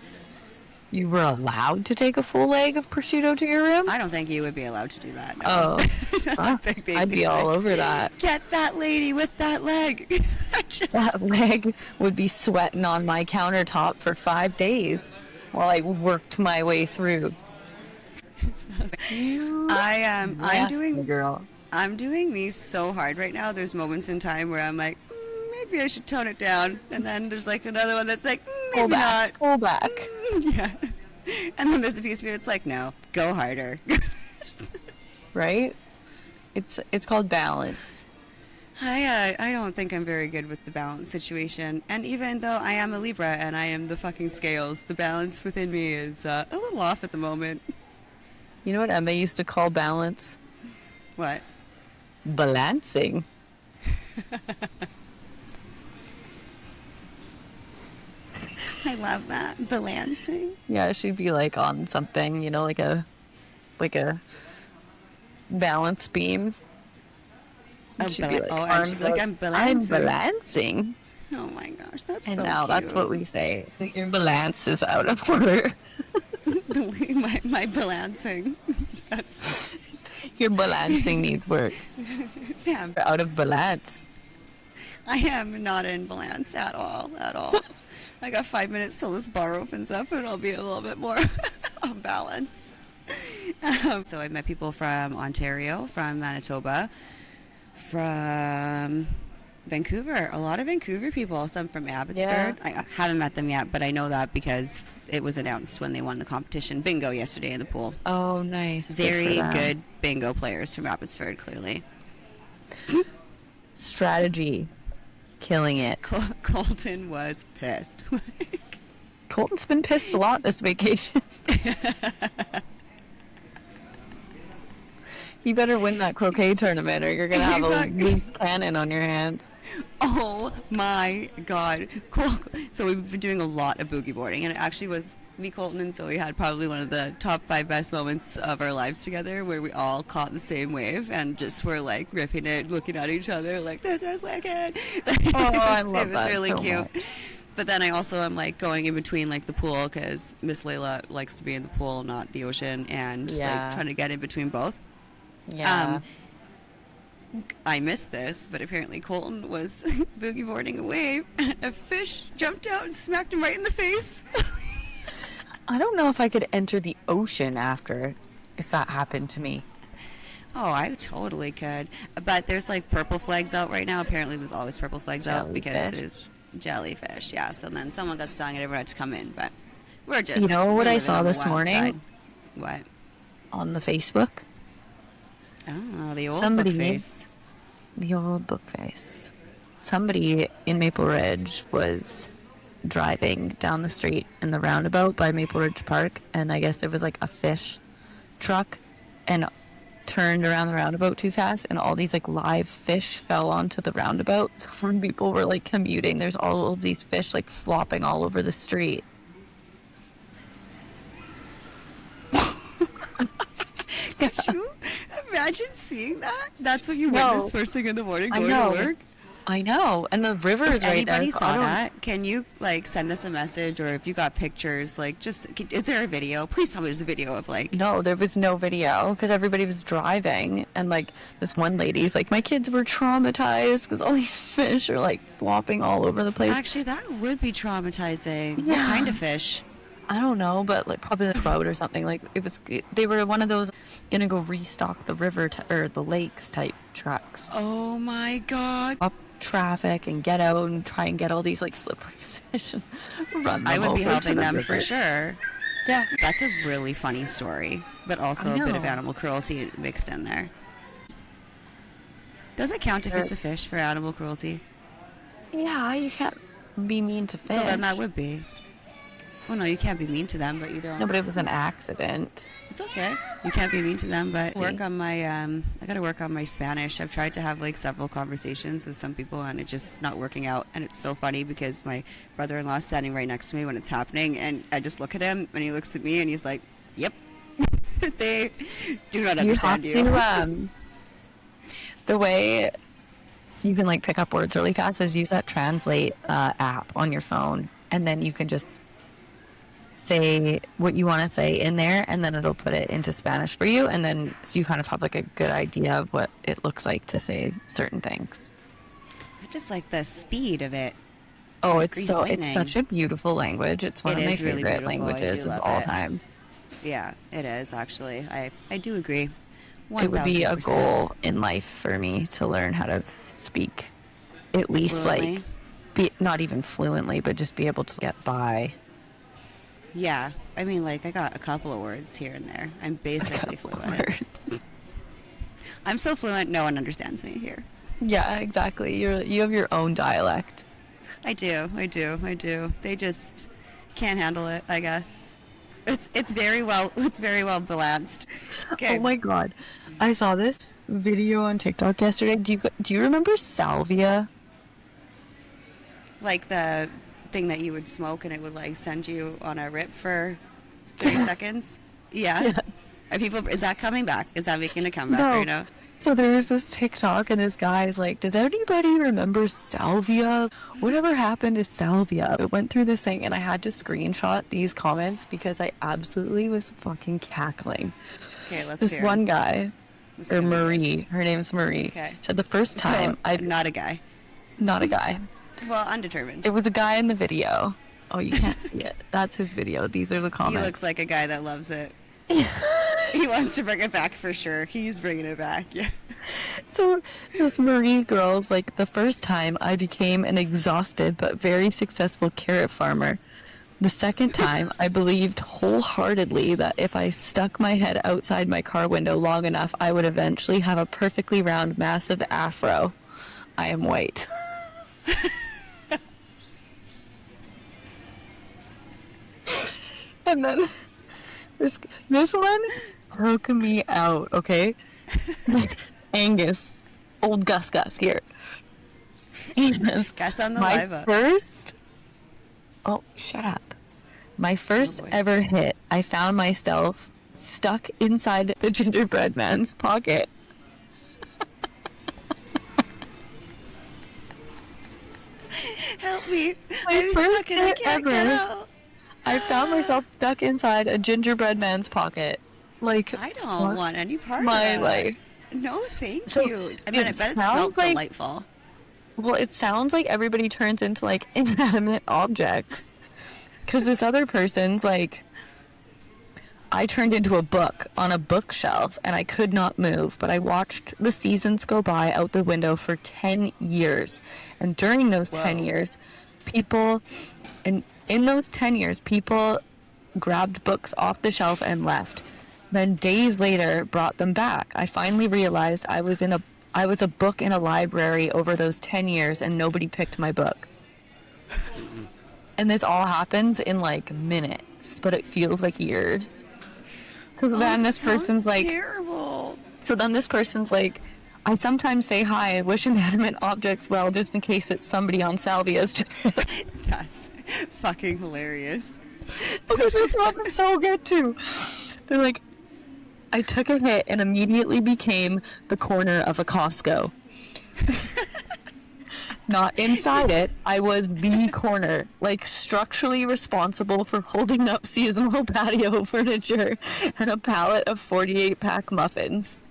Speaker 1: You were allowed to take a full leg of prosciutto to your room?
Speaker 2: I don't think you would be allowed to do that. No.
Speaker 1: Oh,
Speaker 2: I
Speaker 1: huh.
Speaker 2: think they'd
Speaker 1: I'd be all
Speaker 2: like,
Speaker 1: over that.
Speaker 2: Get that lady with that leg.
Speaker 1: That leg would be sweating on my countertop for 5 days while I worked my way through.
Speaker 2: I'm
Speaker 1: Nasty
Speaker 2: doing
Speaker 1: girl.
Speaker 2: I'm doing me so hard right now. There's moments in time where I'm like, maybe I should tone it down, and then there's like another one that's like,
Speaker 1: Pull
Speaker 2: maybe
Speaker 1: back.
Speaker 2: not.
Speaker 1: Pull back.
Speaker 2: Yeah. And then there's a piece of me that's like, no, go harder.
Speaker 1: Right? It's called balance.
Speaker 2: I don't think I'm very good with the balance situation. And even though I am a Libra and I am the fucking scales, the balance within me is a little off at the moment.
Speaker 1: You know what Emma used to call balance?
Speaker 2: What?
Speaker 1: Balancing.
Speaker 2: I love that. Balancing.
Speaker 1: Yeah, she'd be like on something, like a balance beam.
Speaker 2: Oh,
Speaker 1: And she'd be
Speaker 2: and she'd be like, I'm
Speaker 1: I'm
Speaker 2: balancing.
Speaker 1: balancing.
Speaker 2: Oh my gosh, that's
Speaker 1: And
Speaker 2: so
Speaker 1: now
Speaker 2: cute.
Speaker 1: that's what we say. So your balance is out of order.
Speaker 2: my balancing. That's
Speaker 1: Your balancing needs work.
Speaker 2: Sam.
Speaker 1: You're out of balance.
Speaker 2: I am not in balance at all. I got 5 minutes till this bar opens up, and I'll be a little bit more on balance. So I met people from Ontario, from Manitoba, from Vancouver. A lot of Vancouver people. Some from Abbotsford. I haven't met them yet, but I know that because it was announced when they won the competition bingo yesterday in the pool.
Speaker 1: Oh, nice.
Speaker 2: Very
Speaker 1: for them.
Speaker 2: good bingo players from Abbotsford, clearly.
Speaker 1: Strategy. Killing it.
Speaker 2: Colton was pissed.
Speaker 1: Colton's been pissed a lot this vacation. You better win that croquet tournament or you're going to have a loose cannon on your hands.
Speaker 2: Oh my god. Cool. So we've been doing a lot of boogie boarding, and actually me, Colton, and Zoe had probably one of the top 5 best moments of our lives together, where we all caught the same wave and just were like ripping it, looking at each other like, this is wicked.
Speaker 1: I love
Speaker 2: it was
Speaker 1: that
Speaker 2: really
Speaker 1: so
Speaker 2: cute.
Speaker 1: much.
Speaker 2: But then I also am like going in between like the pool, because Miss Layla likes to be in the pool, not the ocean, and
Speaker 1: Yeah.
Speaker 2: like trying to get in between both.
Speaker 1: Yeah.
Speaker 2: I missed this, but apparently Colton was boogie boarding a wave, and a fish jumped out and smacked him right in the face.
Speaker 1: I don't know if I could enter the ocean after if that happened to me.
Speaker 2: Oh, I totally could. But there's like purple flags out right now. Apparently there's always purple flags out because
Speaker 1: Jellyfish.
Speaker 2: there's jellyfish. Yeah, so then someone got stung and everyone had to come in. But we're just...
Speaker 1: You know what
Speaker 2: we're
Speaker 1: I
Speaker 2: living
Speaker 1: saw
Speaker 2: on the
Speaker 1: this
Speaker 2: wild
Speaker 1: morning?
Speaker 2: side. What?
Speaker 1: On the Facebook?
Speaker 2: Oh, the old
Speaker 1: Somebody-
Speaker 2: book face.
Speaker 1: The old book face. Somebody in Maple Ridge was driving down the street in the roundabout by Maple Ridge Park, and I guess there was like a fish truck and turned around the roundabout too fast, and all these like live fish fell onto the roundabout. So when people were like commuting, there's all of these fish like flopping all over the street.
Speaker 2: Could you imagine seeing that? That's what you
Speaker 1: No.
Speaker 2: witnessed first thing in the morning
Speaker 1: I
Speaker 2: going
Speaker 1: know.
Speaker 2: to work?
Speaker 1: I know, and the river is
Speaker 2: If
Speaker 1: right there.
Speaker 2: anybody
Speaker 1: so
Speaker 2: saw
Speaker 1: I don't-
Speaker 2: that, can you like send us a message, or if you got pictures, like just is there a video? Please tell me there's a video of like...
Speaker 1: No, there was no video because everybody was driving, and like this one lady's like, my kids were traumatized because all these fish are like flopping all over the place.
Speaker 2: Actually, that would be traumatizing. What
Speaker 1: Yeah.
Speaker 2: kind of fish?
Speaker 1: I don't know, but like probably the trout or something. Like it was, they were one of those gonna go restock the river or the lakes type trucks.
Speaker 2: Oh my god.
Speaker 1: Up traffic and get out and try and get all these like slippery fish and run them
Speaker 2: I would be
Speaker 1: over to
Speaker 2: helping
Speaker 1: the
Speaker 2: them for
Speaker 1: river.
Speaker 2: sure.
Speaker 1: Yeah.
Speaker 2: That's a really funny story, but also
Speaker 1: I
Speaker 2: a bit of
Speaker 1: know.
Speaker 2: animal cruelty mixed in there. Does it count if
Speaker 1: Sure.
Speaker 2: it's a fish for animal cruelty?
Speaker 1: Yeah, you can't be mean to fish.
Speaker 2: So then that would be. Oh no, you can't be mean to them, but you don't.
Speaker 1: No, but it was an accident.
Speaker 2: It's okay. You can't be mean to them, but
Speaker 1: See?
Speaker 2: work on my I got to work on my Spanish. I've tried to have like several conversations with some people, and it just is not working out. And it's so funny because my brother-in-law is standing right next to me when it's happening, and I just look at him and he looks at me and he's like, "Yep." They do not understand you.
Speaker 1: You have to, the way you can like pick up words really fast is use that translate app on your phone, and then you can just say what you want to say in there, and then it'll put it into Spanish for you, and then so you kind of have like a good idea of what it looks like to say certain things.
Speaker 2: I just like the speed of it.
Speaker 1: Oh,
Speaker 2: like
Speaker 1: it's
Speaker 2: greased
Speaker 1: so
Speaker 2: lightning.
Speaker 1: it's such a beautiful language. It's one
Speaker 2: It
Speaker 1: of my
Speaker 2: is really
Speaker 1: favorite
Speaker 2: beautiful. I
Speaker 1: languages
Speaker 2: do
Speaker 1: of
Speaker 2: love
Speaker 1: all
Speaker 2: it.
Speaker 1: time.
Speaker 2: Yeah, it is actually. I do agree.
Speaker 1: It would be a
Speaker 2: 1000%.
Speaker 1: goal in life for me to learn how to speak at least
Speaker 2: Fluently?
Speaker 1: like be not even fluently, but just be able to get by.
Speaker 2: Yeah, I mean, like I got a couple of words here and there. I'm basically fluent.
Speaker 1: Words.
Speaker 2: I'm so fluent, no one understands me here.
Speaker 1: Yeah, exactly. You have your own dialect.
Speaker 2: I do. They just can't handle it, I guess. It's very well balanced. Okay.
Speaker 1: Oh my god, I saw this video on TikTok yesterday. Do you remember Salvia?
Speaker 2: Like the thing that you would smoke and it would like send you on a rip for 30 seconds. Yeah.
Speaker 1: Yeah.
Speaker 2: Are people? Is that coming back? Is that making a comeback
Speaker 1: No.
Speaker 2: right now?
Speaker 1: So there was this TikTok, and this guy's like, does anybody remember Salvia? Whatever happened to Salvia? I went through this thing, and I had to screenshot these comments because I absolutely was fucking cackling.
Speaker 2: Okay, let's
Speaker 1: This
Speaker 2: hear.
Speaker 1: one guy,
Speaker 2: Let's
Speaker 1: or
Speaker 2: hear.
Speaker 1: Marie, her name's Marie.
Speaker 2: Okay.
Speaker 1: So the first time,
Speaker 2: So,
Speaker 1: I'd
Speaker 2: not a guy.
Speaker 1: not a guy.
Speaker 2: Well, undetermined.
Speaker 1: It was a guy in the video. Oh, you can't see it. That's his video. These are the
Speaker 2: He
Speaker 1: comments.
Speaker 2: looks like a guy that loves it. He wants to bring it back for sure. He's bringing it back. Yeah.
Speaker 1: So this Marie girl's like, the first time I became an exhausted but very successful carrot farmer. The second time I believed wholeheartedly that if I stuck my head outside my car window long enough, I would eventually have a perfectly round, massive afro. I am white. And then this one broke me out, okay? Angus, old Gus here. He says,
Speaker 2: Gus on the
Speaker 1: my
Speaker 2: live up.
Speaker 1: first... Oh, shut up. My first
Speaker 2: boy.
Speaker 1: ever hit, I found myself stuck inside the gingerbread man's pocket.
Speaker 2: Help me.
Speaker 1: My
Speaker 2: I'm
Speaker 1: first
Speaker 2: stuck and I
Speaker 1: hit
Speaker 2: can't get
Speaker 1: ever.
Speaker 2: out.
Speaker 1: I found myself stuck inside a gingerbread man's pocket. Like,
Speaker 2: I don't want any part
Speaker 1: my
Speaker 2: of that.
Speaker 1: life.
Speaker 2: No, thank
Speaker 1: So,
Speaker 2: you. I mean, I
Speaker 1: it
Speaker 2: bet it
Speaker 1: sounds
Speaker 2: smelled
Speaker 1: like-
Speaker 2: delightful.
Speaker 1: Well, it sounds like everybody turns into, like, inanimate objects. Because this other person's, like, I turned into a book on a bookshelf, and I could not move, but I watched the seasons go by out the window for 10 years. And during those 10
Speaker 2: Whoa.
Speaker 1: years, people, and in those 10 years, people grabbed books off the shelf and left. Then days later, brought them back. I finally realized I was a book in a library over those 10 years, and nobody picked my book. And this all happens in like minutes, but it feels like years. So then this person's like,
Speaker 2: terrible.
Speaker 1: so then this person's like, I sometimes say hi, I wish inanimate objects well, just in case it's somebody on Salvia's trip.
Speaker 2: That's fucking hilarious.
Speaker 1: Okay, this one is so good too. They're like, I took a hit and immediately became the corner of a Costco. Not inside it, I was the corner, like structurally responsible for holding up seasonal patio furniture and a pallet of 48-pack muffins.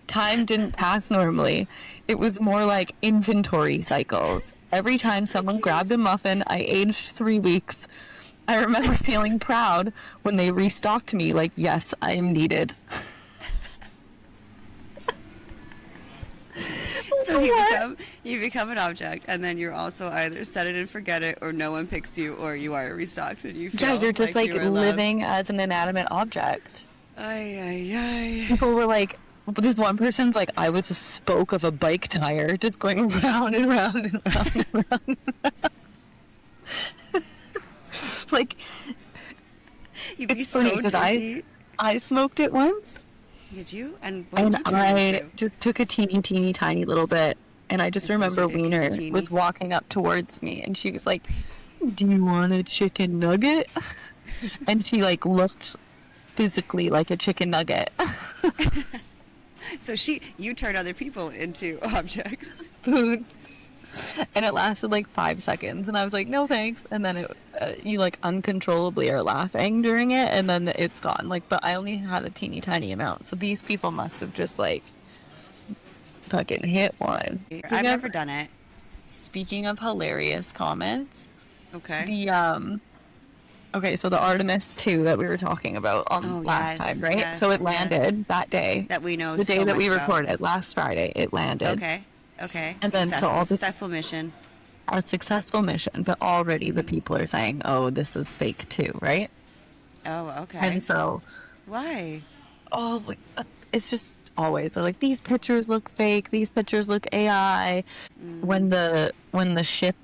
Speaker 1: Time didn't pass normally. It was more like inventory cycles. Every time someone grabbed a muffin, I aged 3 weeks. I remember feeling proud when they restocked me, like, yes, I am needed.
Speaker 2: So you become an object, and then you're also either set it and forget it, or no one picks you, or you are restocked and you feel
Speaker 1: Yeah, you're just like
Speaker 2: you are loved.
Speaker 1: living as an inanimate object.
Speaker 2: Ay, ay, ay.
Speaker 1: People were like, this one person's like, I was a spoke of a bike tire, just going round and round and round and round. And round. Like,
Speaker 2: You'd be
Speaker 1: it's
Speaker 2: so
Speaker 1: funny because
Speaker 2: dizzy.
Speaker 1: I smoked it once,
Speaker 2: Did you? And what
Speaker 1: and
Speaker 2: did you turn
Speaker 1: I
Speaker 2: into?
Speaker 1: just took a teeny tiny little bit, and I just
Speaker 2: Of course
Speaker 1: remember
Speaker 2: you did, 'cause you're
Speaker 1: Wiener
Speaker 2: teeny.
Speaker 1: was walking up towards me, and she was like, do you want a chicken nugget? And she like looked physically like a chicken nugget.
Speaker 2: So you turn other people into objects.
Speaker 1: Foods. And it lasted like 5 seconds, and I was like, no thanks. And then you like uncontrollably are laughing during it, and then it's gone. Like, but I only had a teeny tiny amount, so these people must have just like fucking hit one.
Speaker 2: I've never done it.
Speaker 1: Speaking of hilarious comments,
Speaker 2: Okay.
Speaker 1: the okay, so the Artemis 2 that we were talking about on last
Speaker 2: yes,
Speaker 1: time, right?
Speaker 2: yes,
Speaker 1: So it
Speaker 2: yes.
Speaker 1: landed that day.
Speaker 2: That we know
Speaker 1: the day
Speaker 2: so
Speaker 1: that we
Speaker 2: much about.
Speaker 1: recorded last Friday, it landed.
Speaker 2: Okay. Okay.
Speaker 1: And then so all the-
Speaker 2: successful mission.
Speaker 1: A successful mission, but already the people are saying, oh, this is fake too, right?
Speaker 2: Oh, okay.
Speaker 1: And so,
Speaker 2: Why?
Speaker 1: oh, it's just always, they're like, these pictures look fake, these pictures look AI. When the ship,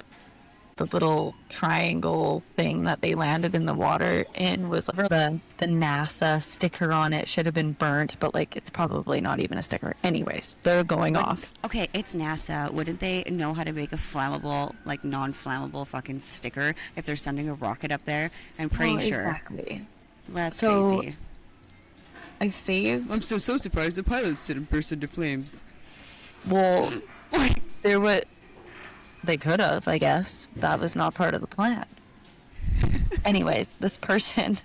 Speaker 1: the little triangle thing that they landed in the water in was like the NASA sticker on it should have been burnt, but like it's probably not even a sticker. Anyways, they're going off.
Speaker 2: Okay, it's NASA. Wouldn't they know how to make a flammable, like non-flammable fucking sticker if they're sending a rocket up there? I'm pretty sure.
Speaker 1: Exactly.
Speaker 2: That's
Speaker 1: So-
Speaker 2: crazy.
Speaker 1: I saved.
Speaker 2: I'm so surprised the pilots didn't burst into flames.
Speaker 1: Well, there was. They could have, I guess. That was not part of the plan. Anyways, this person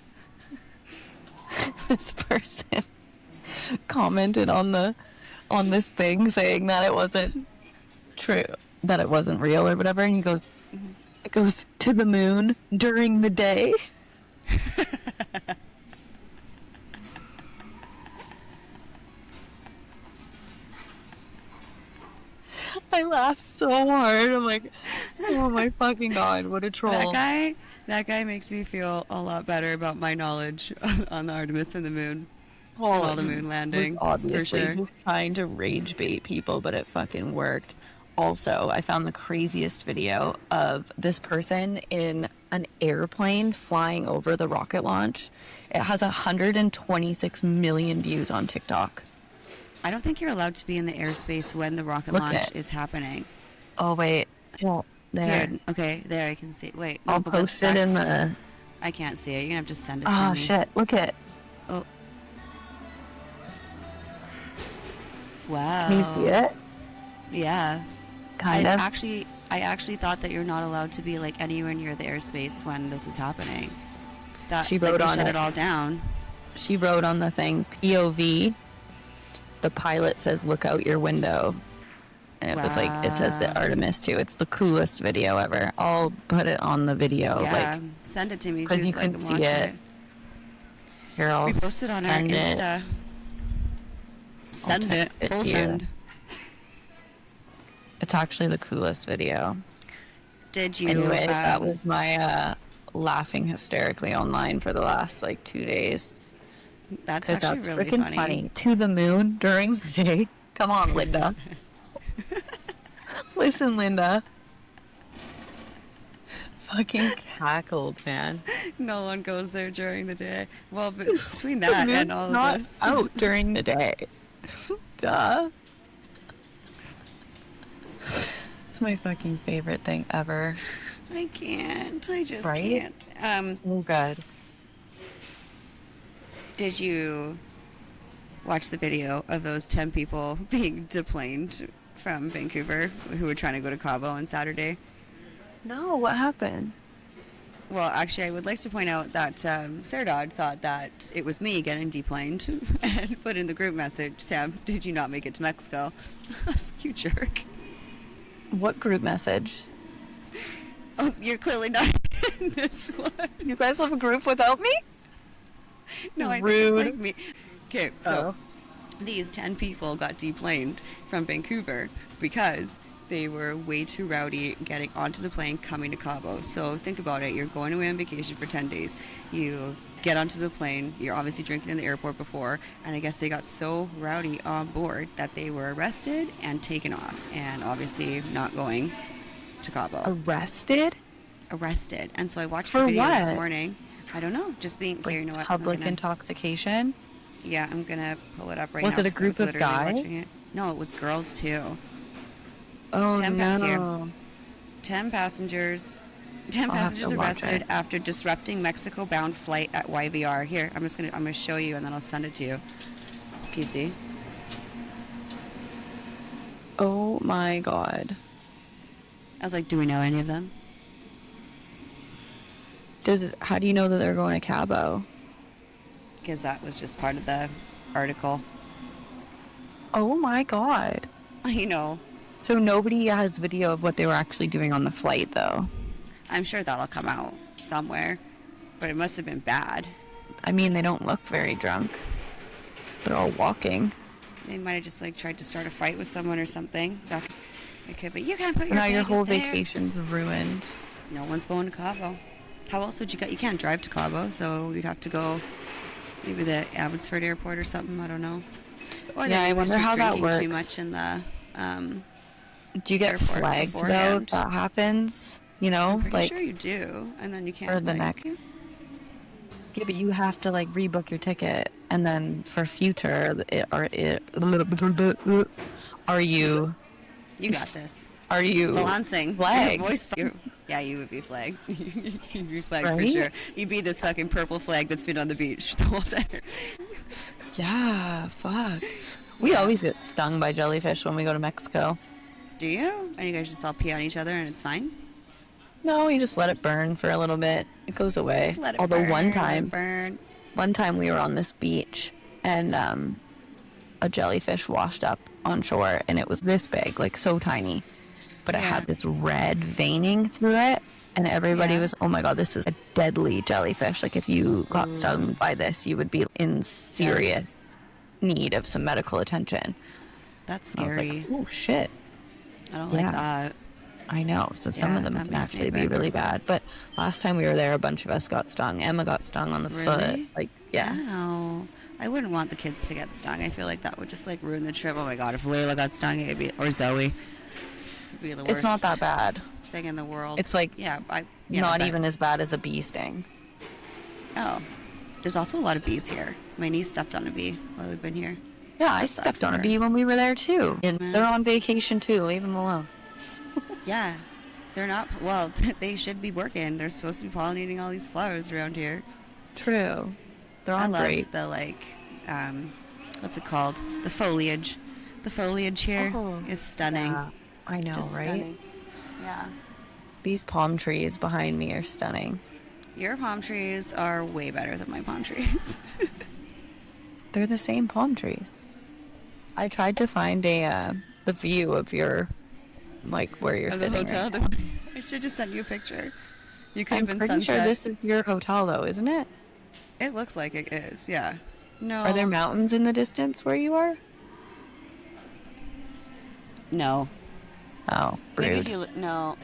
Speaker 1: commented on this thing saying that it wasn't true, that it wasn't real or whatever, and he goes, it goes to the moon during the day. I laughed so hard. I'm like, oh my fucking god, what a troll.
Speaker 2: That guy makes me feel a lot better about my knowledge on the Artemis and the moon.
Speaker 1: Well,
Speaker 2: all the moon
Speaker 1: he
Speaker 2: landing,
Speaker 1: was obviously
Speaker 2: for sure.
Speaker 1: just trying to rage bait people, but it fucking worked. Also, I found the craziest video of this person in an airplane flying over the rocket launch. It has 126 million views on TikTok.
Speaker 2: I don't think you're allowed to be in the airspace when the rocket
Speaker 1: Look
Speaker 2: launch
Speaker 1: at-
Speaker 2: is happening.
Speaker 1: Oh wait, well, there.
Speaker 2: Here, okay, there I can see. Wait,
Speaker 1: I'll
Speaker 2: no, but let's
Speaker 1: post it
Speaker 2: back-
Speaker 1: in the
Speaker 2: I can't see it. You're gonna have to send it to
Speaker 1: Oh
Speaker 2: me.
Speaker 1: shit! Look at.
Speaker 2: Oh. Wow.
Speaker 1: Can you see it?
Speaker 2: Yeah.
Speaker 1: Kind of.
Speaker 2: I actually thought that you're not allowed to be like anywhere near the airspace when this is happening. That
Speaker 1: She
Speaker 2: like,
Speaker 1: wrote
Speaker 2: they
Speaker 1: on
Speaker 2: shut
Speaker 1: it.
Speaker 2: it all down.
Speaker 1: She wrote on the thing, POV. The pilot says, "Look out your window," and it was like it says the
Speaker 2: Wow.
Speaker 1: Artemis too. It's the coolest video ever. I'll put it on the video,
Speaker 2: Yeah.
Speaker 1: like
Speaker 2: Send it to me
Speaker 1: because
Speaker 2: too
Speaker 1: you
Speaker 2: so I
Speaker 1: can
Speaker 2: can
Speaker 1: see
Speaker 2: watch
Speaker 1: it.
Speaker 2: it.
Speaker 1: Here, I'll
Speaker 2: We posted on our
Speaker 1: send it.
Speaker 2: Insta. Send it.
Speaker 1: text it
Speaker 2: Full
Speaker 1: to you.
Speaker 2: send.
Speaker 1: It's actually the coolest video.
Speaker 2: Did you?
Speaker 1: Anyways, that was my laughing hysterically online for the last like 2 days.
Speaker 2: That's
Speaker 1: Because
Speaker 2: actually
Speaker 1: that's
Speaker 2: really
Speaker 1: freaking funny. To the moon during the day. Come on, Linda. Listen, Linda. Fucking cackled, man.
Speaker 2: No one goes there during the day. Well, between that and all
Speaker 1: Not
Speaker 2: of this.
Speaker 1: out during the day. Duh. It's my fucking favorite thing ever.
Speaker 2: I can't. I just
Speaker 1: Right?
Speaker 2: can't.
Speaker 1: So good.
Speaker 2: Did you watch the video of those 10 people being deplaned from Vancouver who were trying to go to Cabo on Saturday?
Speaker 1: No, what happened?
Speaker 2: Well, actually, I would like to point out that Serdad thought that it was me getting deplaned and put in the group message, "Sam, did you not make it to Mexico?" You jerk.
Speaker 1: What group message?
Speaker 2: Oh, you're clearly not in this one.
Speaker 1: You guys have a group without me?
Speaker 2: No, I think
Speaker 1: Rude.
Speaker 2: it's like me. Okay, so
Speaker 1: Oh.
Speaker 2: these 10 people got deplaned from Vancouver because they were way too rowdy getting onto the plane coming to Cabo. So think about it. You're going away on vacation for 10 days. You get onto the plane. You're obviously drinking in the airport before. And I guess they got so rowdy on board that they were arrested and taken off. And obviously not going to Cabo.
Speaker 1: Arrested?
Speaker 2: Arrested. And so I watched
Speaker 1: For
Speaker 2: the video this
Speaker 1: what?
Speaker 2: morning. I don't know. Just being
Speaker 1: Like
Speaker 2: here, you know what?
Speaker 1: public
Speaker 2: I'm gonna-
Speaker 1: intoxication?
Speaker 2: Yeah, I'm gonna pull it up right
Speaker 1: Was
Speaker 2: now.
Speaker 1: it a
Speaker 2: 'cause I
Speaker 1: group of
Speaker 2: literally
Speaker 1: guys?
Speaker 2: watching it. No, it was girls too.
Speaker 1: Oh
Speaker 2: 10 back here.
Speaker 1: no.
Speaker 2: 10 passengers. 10
Speaker 1: I'll have
Speaker 2: passengers
Speaker 1: to watch
Speaker 2: arrested
Speaker 1: it.
Speaker 2: after disrupting Mexico-bound flight at YVR. Here, I'm gonna show you and then I'll send it to you. Can you see?
Speaker 1: Oh my god.
Speaker 2: I was like, do we know any of them?
Speaker 1: How do you know that they're going to Cabo?
Speaker 2: Because that was just part of the article.
Speaker 1: Oh my god.
Speaker 2: You know,
Speaker 1: So nobody has video of what they were actually doing on the flight though.
Speaker 2: I'm sure that'll come out somewhere, but it must have been bad.
Speaker 1: I mean, they don't look very drunk. They're all walking.
Speaker 2: They might have just like tried to start a fight with someone or something. Okay, but you can't put
Speaker 1: So
Speaker 2: your
Speaker 1: now your
Speaker 2: bag
Speaker 1: whole
Speaker 2: up there.
Speaker 1: vacation's ruined.
Speaker 2: No one's going to Cabo. How else would you go? You can't drive to Cabo, so you'd have to go maybe the Abbotsford Airport or something. I don't know. Or
Speaker 1: Yeah, I
Speaker 2: maybe just
Speaker 1: wonder how that
Speaker 2: drinking too
Speaker 1: works.
Speaker 2: much in the.
Speaker 1: Do you get
Speaker 2: Airport
Speaker 1: flagged though?
Speaker 2: beforehand.
Speaker 1: If that happens, you know,
Speaker 2: I'm pretty
Speaker 1: like
Speaker 2: sure you do, and then you can't.
Speaker 1: or the
Speaker 2: like,
Speaker 1: next. Yeah, but you have to like rebook your ticket, and then for future, are you
Speaker 2: You got this.
Speaker 1: are you
Speaker 2: Balancing.
Speaker 1: flagged?
Speaker 2: Your voice. Yeah, you would be flagged. You'd be flagged for
Speaker 1: Right?
Speaker 2: sure. You'd be this fucking purple flag that's been on the beach the whole time.
Speaker 1: Yeah, fuck. We always get stung by jellyfish when we go to Mexico.
Speaker 2: Do you? And you guys just all pee on each other and it's fine?
Speaker 1: No, you just let it burn for a little bit. It goes away.
Speaker 2: Just let it
Speaker 1: Although
Speaker 2: burn,
Speaker 1: one
Speaker 2: let it
Speaker 1: time,
Speaker 2: burn.
Speaker 1: we were on this beach and a jellyfish washed up on shore and it was this big, like so tiny, but it
Speaker 2: Yeah.
Speaker 1: had this red veining through it, and everybody
Speaker 2: Yeah.
Speaker 1: was, oh my god, this is a deadly jellyfish. Like if you got stung by this, you would be in serious need of some medical attention.
Speaker 2: That's
Speaker 1: I was
Speaker 2: scary.
Speaker 1: like, oh shit.
Speaker 2: I don't
Speaker 1: Yeah.
Speaker 2: like that.
Speaker 1: I know. So some
Speaker 2: Yeah,
Speaker 1: of them
Speaker 2: that
Speaker 1: can
Speaker 2: makes me
Speaker 1: actually
Speaker 2: a
Speaker 1: be
Speaker 2: bit
Speaker 1: really bad.
Speaker 2: nervous.
Speaker 1: But last time we were there, a bunch of us got stung. Emma got stung on the foot.
Speaker 2: Really?
Speaker 1: Like, yeah.
Speaker 2: No. I wouldn't want the kids to get stung. I feel like that would just like ruin the trip. Oh my god, if Layla got stung, it'd be, or Zoe, it'd be the worst
Speaker 1: It's not that bad.
Speaker 2: thing in the world.
Speaker 1: It's like
Speaker 2: yeah,
Speaker 1: Not
Speaker 2: but-
Speaker 1: even as bad as a bee sting.
Speaker 2: Oh, there's also a lot of bees here. My niece stepped on a bee while we've been here.
Speaker 1: Yeah, I
Speaker 2: That's
Speaker 1: stepped
Speaker 2: sad
Speaker 1: on
Speaker 2: for
Speaker 1: a
Speaker 2: her.
Speaker 1: bee when we were there too. And
Speaker 2: Yeah.
Speaker 1: they're on vacation too. Leave them alone.
Speaker 2: Yeah, They're not, well, they should be working. They're supposed to be pollinating all these flowers around here.
Speaker 1: True. They're
Speaker 2: I
Speaker 1: all
Speaker 2: love
Speaker 1: great.
Speaker 2: the, like, what's it called? The foliage. The foliage here is stunning.
Speaker 1: Yeah, I know,
Speaker 2: Just
Speaker 1: right?
Speaker 2: stunning. Yeah.
Speaker 1: These palm trees behind me are stunning.
Speaker 2: Your palm trees are way better than my palm trees.
Speaker 1: They're the same palm trees. I tried to find the view of your, like, where you're
Speaker 2: Of the
Speaker 1: sitting
Speaker 2: hotel.
Speaker 1: right now.
Speaker 2: I should just send you a picture. You could
Speaker 1: I'm
Speaker 2: have been
Speaker 1: pretty
Speaker 2: sunset.
Speaker 1: sure this is your hotel, though, isn't it?
Speaker 2: It looks like it is, yeah. No.
Speaker 1: Are there mountains in the distance where you are?
Speaker 2: No.
Speaker 1: Oh,
Speaker 2: Maybe
Speaker 1: rude.
Speaker 2: if you no,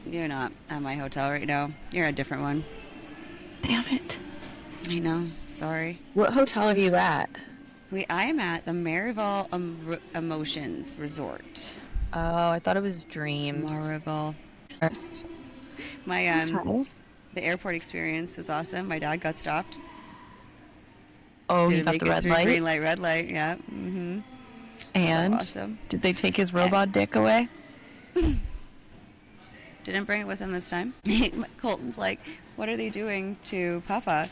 Speaker 2: you're not at my hotel right now. You're at a different one.
Speaker 1: Damn it.
Speaker 2: I know. Sorry.
Speaker 1: What hotel are you at?
Speaker 2: I am at the Marival Emotions Resort.
Speaker 1: Oh, I thought it was Dreams.
Speaker 2: Marival.
Speaker 1: Yes.
Speaker 2: My
Speaker 1: Okay.
Speaker 2: the airport experience was awesome. My dad got stopped.
Speaker 1: Oh, you
Speaker 2: Didn't
Speaker 1: got
Speaker 2: make
Speaker 1: the
Speaker 2: it
Speaker 1: red
Speaker 2: through
Speaker 1: light?
Speaker 2: green light, red light. Yeah. Mm-hmm.
Speaker 1: And
Speaker 2: So awesome.
Speaker 1: did they take his robot dick away?
Speaker 2: Didn't bring it with him this time. Colton's like, what are they doing to Papa,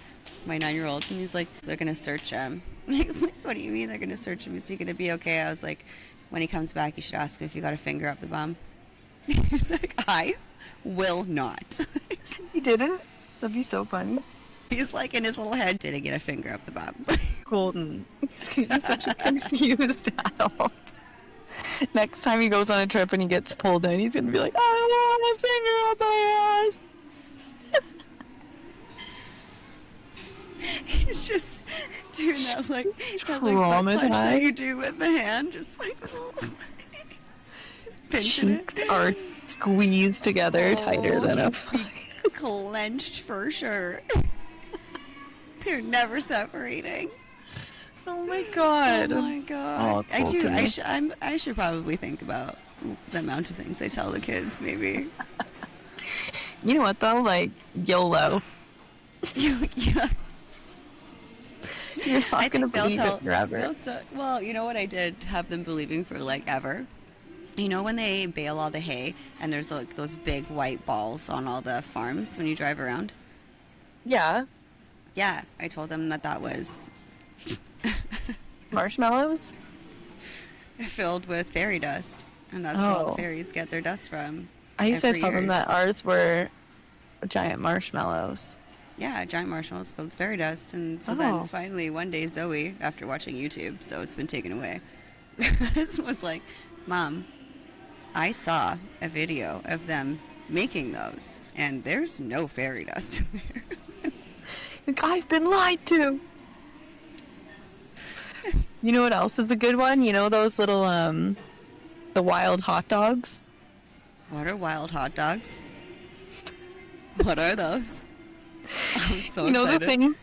Speaker 2: my 9-year-old? And he's like, they're going to search him. And he's like, what do you mean they're going to search him? Is he going to be okay? I was like, when he comes back, you should ask him if you got a finger up the bum. He's like, I will not.
Speaker 1: He didn't? That'd be so funny.
Speaker 2: He's like, in his little head, did I get a finger up the bum?
Speaker 1: Colton. He's such a confused adult. Next time he goes on a trip and he gets pulled in, he's going to be like, I want a finger up my ass.
Speaker 2: He's just doing that like butt punch that you do with the hand, just like just pinching
Speaker 1: Cheeks
Speaker 2: it.
Speaker 1: are squeezed together tighter than a...
Speaker 2: Clenched for sure. They're never separating.
Speaker 1: Oh my god.
Speaker 2: Oh my god.
Speaker 1: Oh,
Speaker 2: I do.
Speaker 1: Colton.
Speaker 2: I should probably think about the amount of things I tell the kids. Maybe.
Speaker 1: You know what though? Like, YOLO.
Speaker 2: Yeah.
Speaker 1: You're
Speaker 2: I
Speaker 1: not gonna
Speaker 2: think they'll
Speaker 1: believe
Speaker 2: tell.
Speaker 1: it forever.
Speaker 2: Well, you know what I did have them believing for like ever. You know when they bale all the hay and there's like those big white balls on all the farms when you drive around?
Speaker 1: Yeah.
Speaker 2: Yeah, I told them that was
Speaker 1: Marshmallows?
Speaker 2: filled with fairy dust, and that's where all
Speaker 1: Oh.
Speaker 2: the fairies get their dust from.
Speaker 1: I used to
Speaker 2: And for
Speaker 1: tell them that
Speaker 2: years-
Speaker 1: ours were giant marshmallows.
Speaker 2: Yeah, giant marshmallows filled with fairy dust, and so
Speaker 1: Oh.
Speaker 2: then finally one day Zoe, after watching YouTube, so it's been taken away, was like, "Mom, I saw a video of them making those, and there's no fairy dust in there."
Speaker 1: Like, I've been lied to. You know what else is a good one? You know those little the wild hot dogs?
Speaker 2: What are wild hot dogs? What are those? I'm so
Speaker 1: You know
Speaker 2: excited.
Speaker 1: the things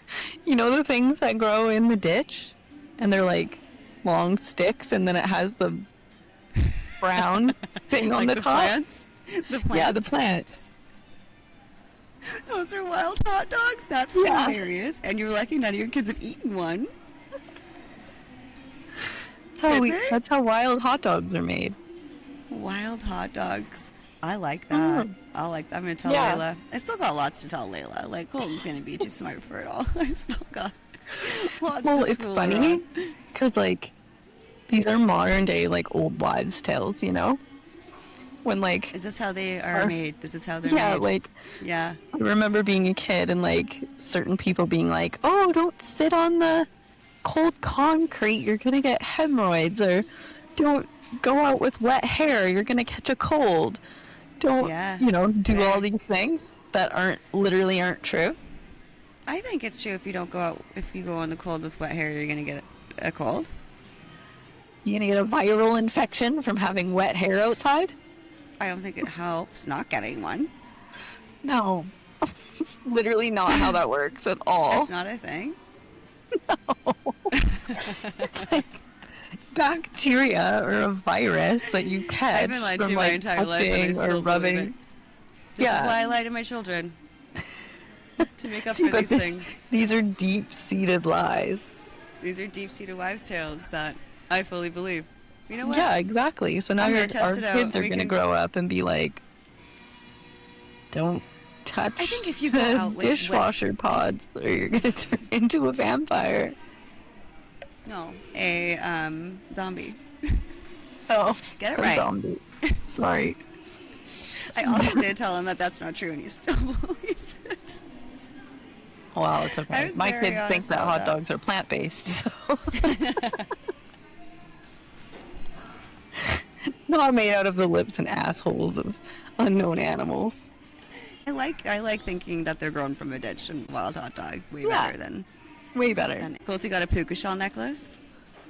Speaker 1: the things that grow in the ditch? And they're like long sticks and then it has the brown thing on
Speaker 2: Like
Speaker 1: the top.
Speaker 2: plants? The plants?
Speaker 1: Yeah, the plants.
Speaker 2: Those are wild hot dogs? That's
Speaker 1: Yeah.
Speaker 2: hilarious. And you're lucky none of your kids have eaten one. Did they?
Speaker 1: That's how wild hot dogs are made.
Speaker 2: Wild hot dogs. I like that. I like that. I'm going to tell
Speaker 1: Yeah.
Speaker 2: Layla. I still got lots to tell Layla. Like, Colton's going to be too smart for it all. I still got lots
Speaker 1: Well,
Speaker 2: to
Speaker 1: it's
Speaker 2: school
Speaker 1: funny
Speaker 2: around.
Speaker 1: because like these are modern day like old wives' tales, you know? When like
Speaker 2: Is this how they are
Speaker 1: Or-
Speaker 2: made? This is how they're
Speaker 1: yeah,
Speaker 2: made?
Speaker 1: like
Speaker 2: Yeah.
Speaker 1: I remember being a kid and like certain people being like, "Oh, don't sit on the cold concrete, you're gonna get hemorrhoids," or "Don't go out with wet hair, you're gonna catch a cold." Don't
Speaker 2: Yeah.
Speaker 1: do all
Speaker 2: Fair.
Speaker 1: these things that aren't true.
Speaker 2: I think it's true if you don't go out, if you go on the cold with wet hair, you're going to get a cold.
Speaker 1: You're gonna get a viral infection from having wet hair outside.
Speaker 2: I don't think it helps not getting one.
Speaker 1: No, it's literally not how that works at all.
Speaker 2: That's not a thing.
Speaker 1: It's like bacteria or a virus that you catch
Speaker 2: I've been lied
Speaker 1: from
Speaker 2: to my
Speaker 1: like
Speaker 2: entire life, and I
Speaker 1: touching
Speaker 2: still
Speaker 1: or
Speaker 2: believe
Speaker 1: rubbing.
Speaker 2: it. This
Speaker 1: Yeah.
Speaker 2: is why I lie to my children. To make up
Speaker 1: See,
Speaker 2: for
Speaker 1: but
Speaker 2: these things.
Speaker 1: these are deep-seated lies.
Speaker 2: These are deep-seated wives' tales that I fully believe. You know what?
Speaker 1: Yeah, exactly. So now
Speaker 2: I'm gonna
Speaker 1: our
Speaker 2: test it out.
Speaker 1: kids are
Speaker 2: We
Speaker 1: going to
Speaker 2: can-
Speaker 1: grow up and be like, Don't touch
Speaker 2: I think if you go
Speaker 1: the
Speaker 2: out with
Speaker 1: dishwasher pods, or you're gonna turn into a vampire.
Speaker 2: No, a zombie.
Speaker 1: Oh,
Speaker 2: Get it
Speaker 1: a
Speaker 2: right.
Speaker 1: zombie. Sorry.
Speaker 2: I also did tell him that that's not true, and he still believes it.
Speaker 1: Well, it's
Speaker 2: I
Speaker 1: okay.
Speaker 2: was
Speaker 1: My
Speaker 2: very
Speaker 1: kids think
Speaker 2: honest
Speaker 1: that
Speaker 2: about
Speaker 1: hot
Speaker 2: that.
Speaker 1: dogs are plant-based, so. Not made out of the lips and assholes of unknown animals.
Speaker 2: I like thinking that they're grown from a ditch and wild hot dog. Way
Speaker 1: Yeah.
Speaker 2: better than.
Speaker 1: Way better.
Speaker 2: Cruelty got a puka shell necklace.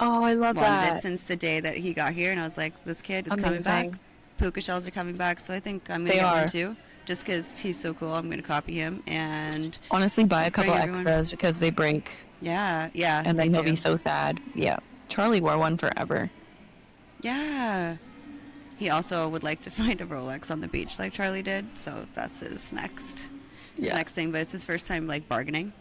Speaker 1: Oh, I love
Speaker 2: Wanted
Speaker 1: that.
Speaker 2: it since the day that he got here, and I was like, this kid is coming back.
Speaker 1: Amazing.
Speaker 2: Puka shells are coming back, so I think I'm
Speaker 1: They
Speaker 2: gonna get
Speaker 1: are.
Speaker 2: one too. Just because he's so cool, I'm gonna copy him. And
Speaker 1: Honestly, buy a
Speaker 2: bring
Speaker 1: couple
Speaker 2: everyone-
Speaker 1: extras because they break,
Speaker 2: yeah,
Speaker 1: and then
Speaker 2: they
Speaker 1: he'll be
Speaker 2: do.
Speaker 1: so sad. Yeah. Charlie wore one forever.
Speaker 2: Yeah. He also would like to find a Rolex on the beach like Charlie did, so that's his next thing. But it's his first time like bargaining.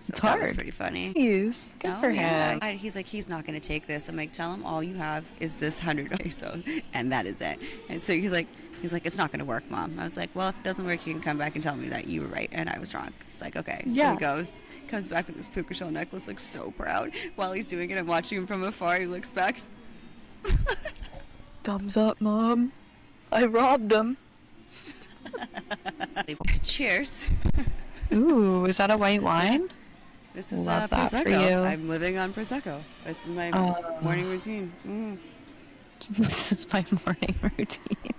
Speaker 2: So
Speaker 1: It's
Speaker 2: that was
Speaker 1: hard.
Speaker 2: pretty funny.
Speaker 1: He's good
Speaker 2: Oh,
Speaker 1: for
Speaker 2: yeah.
Speaker 1: him.
Speaker 2: He's like, he's not going to take this. I'm like, tell him all you have is this $100 so, and that is it. And so he's like, it's not going to work, Mom. I was like, well, if it doesn't work, you can come back and tell me that you were right and I was wrong. He's like, okay. So
Speaker 1: Yeah.
Speaker 2: he comes back with this puka shell necklace, like so proud. While he's doing it, I'm watching him from afar. He looks back.
Speaker 1: Thumbs up, Mom. I robbed him.
Speaker 2: Cheers.
Speaker 1: Ooh, is that a white wine?
Speaker 2: This is
Speaker 1: Love that for
Speaker 2: Prosecco.
Speaker 1: you.
Speaker 2: I'm living on Prosecco. This is my morning routine.
Speaker 1: This is my morning routine.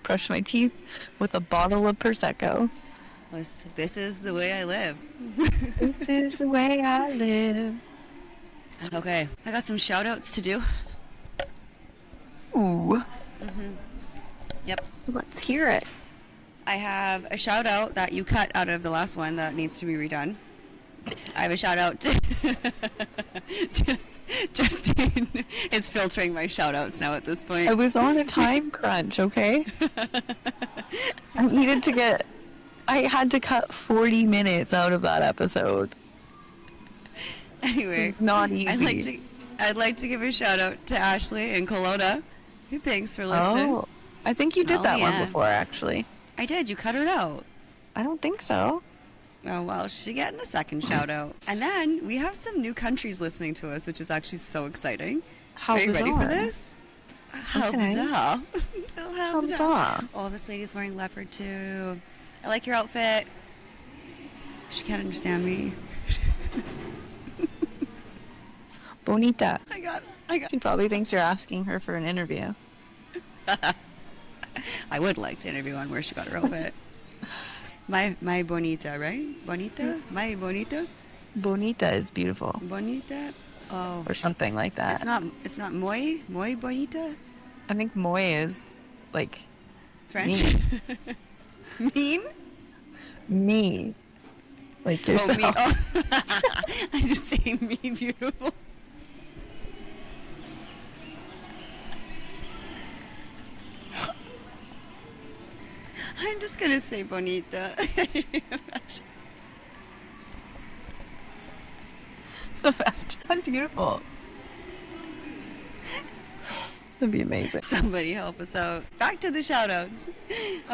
Speaker 1: Brush my teeth with a bottle of Prosecco.
Speaker 2: This is the way I live.
Speaker 1: This is the way I live.
Speaker 2: Okay, I got some shout outs to do.
Speaker 1: Ooh.
Speaker 2: Yep.
Speaker 1: Let's hear it.
Speaker 2: I have a shout out that you cut out of the last one that needs to be redone. I have a shout out to Justine is filtering my shout outs now at this point.
Speaker 1: I was on a time crunch, okay? I had to cut 40 minutes out of that episode.
Speaker 2: Anyway,
Speaker 1: It's not easy.
Speaker 2: I'd like to give a shout out to Ashley in Kelowna. Thanks for listening.
Speaker 1: Oh, I think you did
Speaker 2: Oh,
Speaker 1: that one
Speaker 2: yeah.
Speaker 1: before, actually.
Speaker 2: I did. You cut it out.
Speaker 1: I don't think so.
Speaker 2: Oh, well, she's getting a second shout out. And then we have some new countries listening to us, which is actually so exciting.
Speaker 1: How
Speaker 2: Are you ready for
Speaker 1: bizarre.
Speaker 2: this? How
Speaker 1: Okay.
Speaker 2: bizarre.
Speaker 1: How bizarre.
Speaker 2: Oh, this lady's wearing leopard too. I like your outfit. She can't understand me.
Speaker 1: Bonita.
Speaker 2: I got.
Speaker 1: She probably thinks you're asking her for an interview.
Speaker 2: I would like to interview on where she got her outfit. My bonita, right? Bonita? My bonita?
Speaker 1: Bonita is beautiful.
Speaker 2: Bonita? Oh.
Speaker 1: Or something like that.
Speaker 2: It's not muy bonita?
Speaker 1: I think moi is like
Speaker 2: French? Mean?
Speaker 1: me. Like
Speaker 2: Oh,
Speaker 1: yourself.
Speaker 2: me. Oh. I just say me beautiful. I'm just gonna say bonita.
Speaker 1: That's beautiful. That'd be amazing.
Speaker 2: Somebody help us out. Back to the shout outs.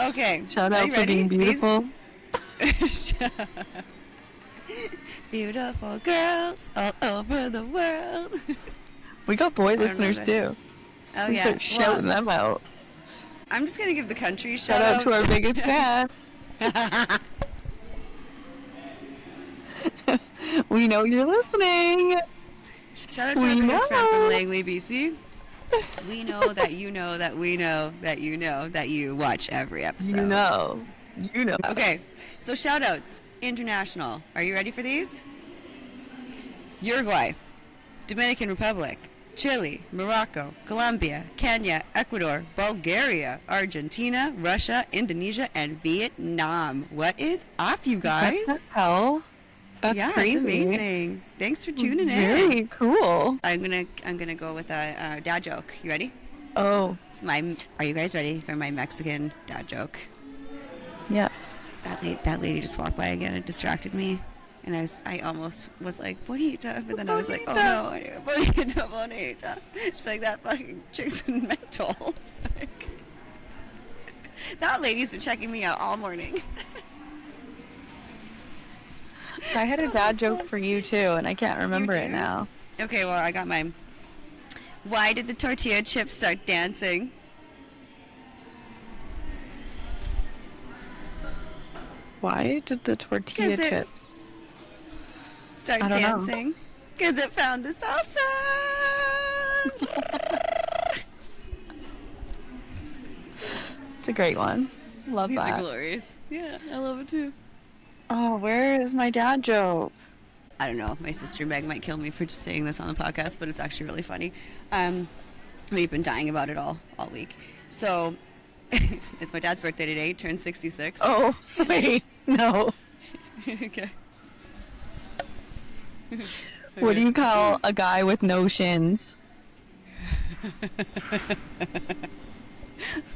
Speaker 2: Okay.
Speaker 1: Shout
Speaker 2: are
Speaker 1: out
Speaker 2: you
Speaker 1: for
Speaker 2: ready?
Speaker 1: being beautiful.
Speaker 2: Beautiful girls all over the world.
Speaker 1: We got boy
Speaker 2: don't know
Speaker 1: listeners
Speaker 2: this.
Speaker 1: too.
Speaker 2: Oh
Speaker 1: We
Speaker 2: yeah.
Speaker 1: start shouting them out.
Speaker 2: I'm just gonna give the country
Speaker 1: Shout out to our biggest fan. We know you're listening.
Speaker 2: Shout out to our
Speaker 1: We
Speaker 2: biggest fan from
Speaker 1: know.
Speaker 2: Langley, BC. We know that you know that we know that you know that you watch every episode.
Speaker 1: You know. You know.
Speaker 2: Okay, so shout outs. International. Are you ready for these? Uruguay, Dominican Republic, Chile, Morocco, Colombia, Kenya, Ecuador, Bulgaria, Argentina, Russia, Indonesia, and Vietnam. What is up, you
Speaker 1: What
Speaker 2: guys?
Speaker 1: the hell? That's
Speaker 2: yeah,
Speaker 1: crazy.
Speaker 2: it's amazing. Thanks for tuning in.
Speaker 1: Very cool.
Speaker 2: I'm gonna go with a dad joke. You ready?
Speaker 1: Oh,
Speaker 2: Are you guys ready for my Mexican dad joke?
Speaker 1: yes.
Speaker 2: That lady just walked by again and distracted me, and I almost was like bonita, but then I was like, oh no, bonita. She's like, that fucking chick's mental. Like, That lady's been checking me out all morning.
Speaker 1: I had a dad joke for you too, and I can't remember it
Speaker 2: do?
Speaker 1: now.
Speaker 2: Okay, well, I got mine. Why did the tortilla chips start dancing?
Speaker 1: Why did the tortilla
Speaker 2: 'Cause it-
Speaker 1: chip?
Speaker 2: Start
Speaker 1: I don't know.
Speaker 2: dancing? Because it found the salsa!
Speaker 1: It's a great one. Love
Speaker 2: These are
Speaker 1: that.
Speaker 2: glorious. Yeah, I love it too.
Speaker 1: Oh, where is my dad joke?
Speaker 2: I don't know. My sister Meg might kill me for just saying this on the podcast, but it's actually really funny. We've been dying about it all week. So it's my dad's birthday today. He turned 66.
Speaker 1: Oh, wait, no.
Speaker 2: Okay.
Speaker 1: What do you call a guy with no shins?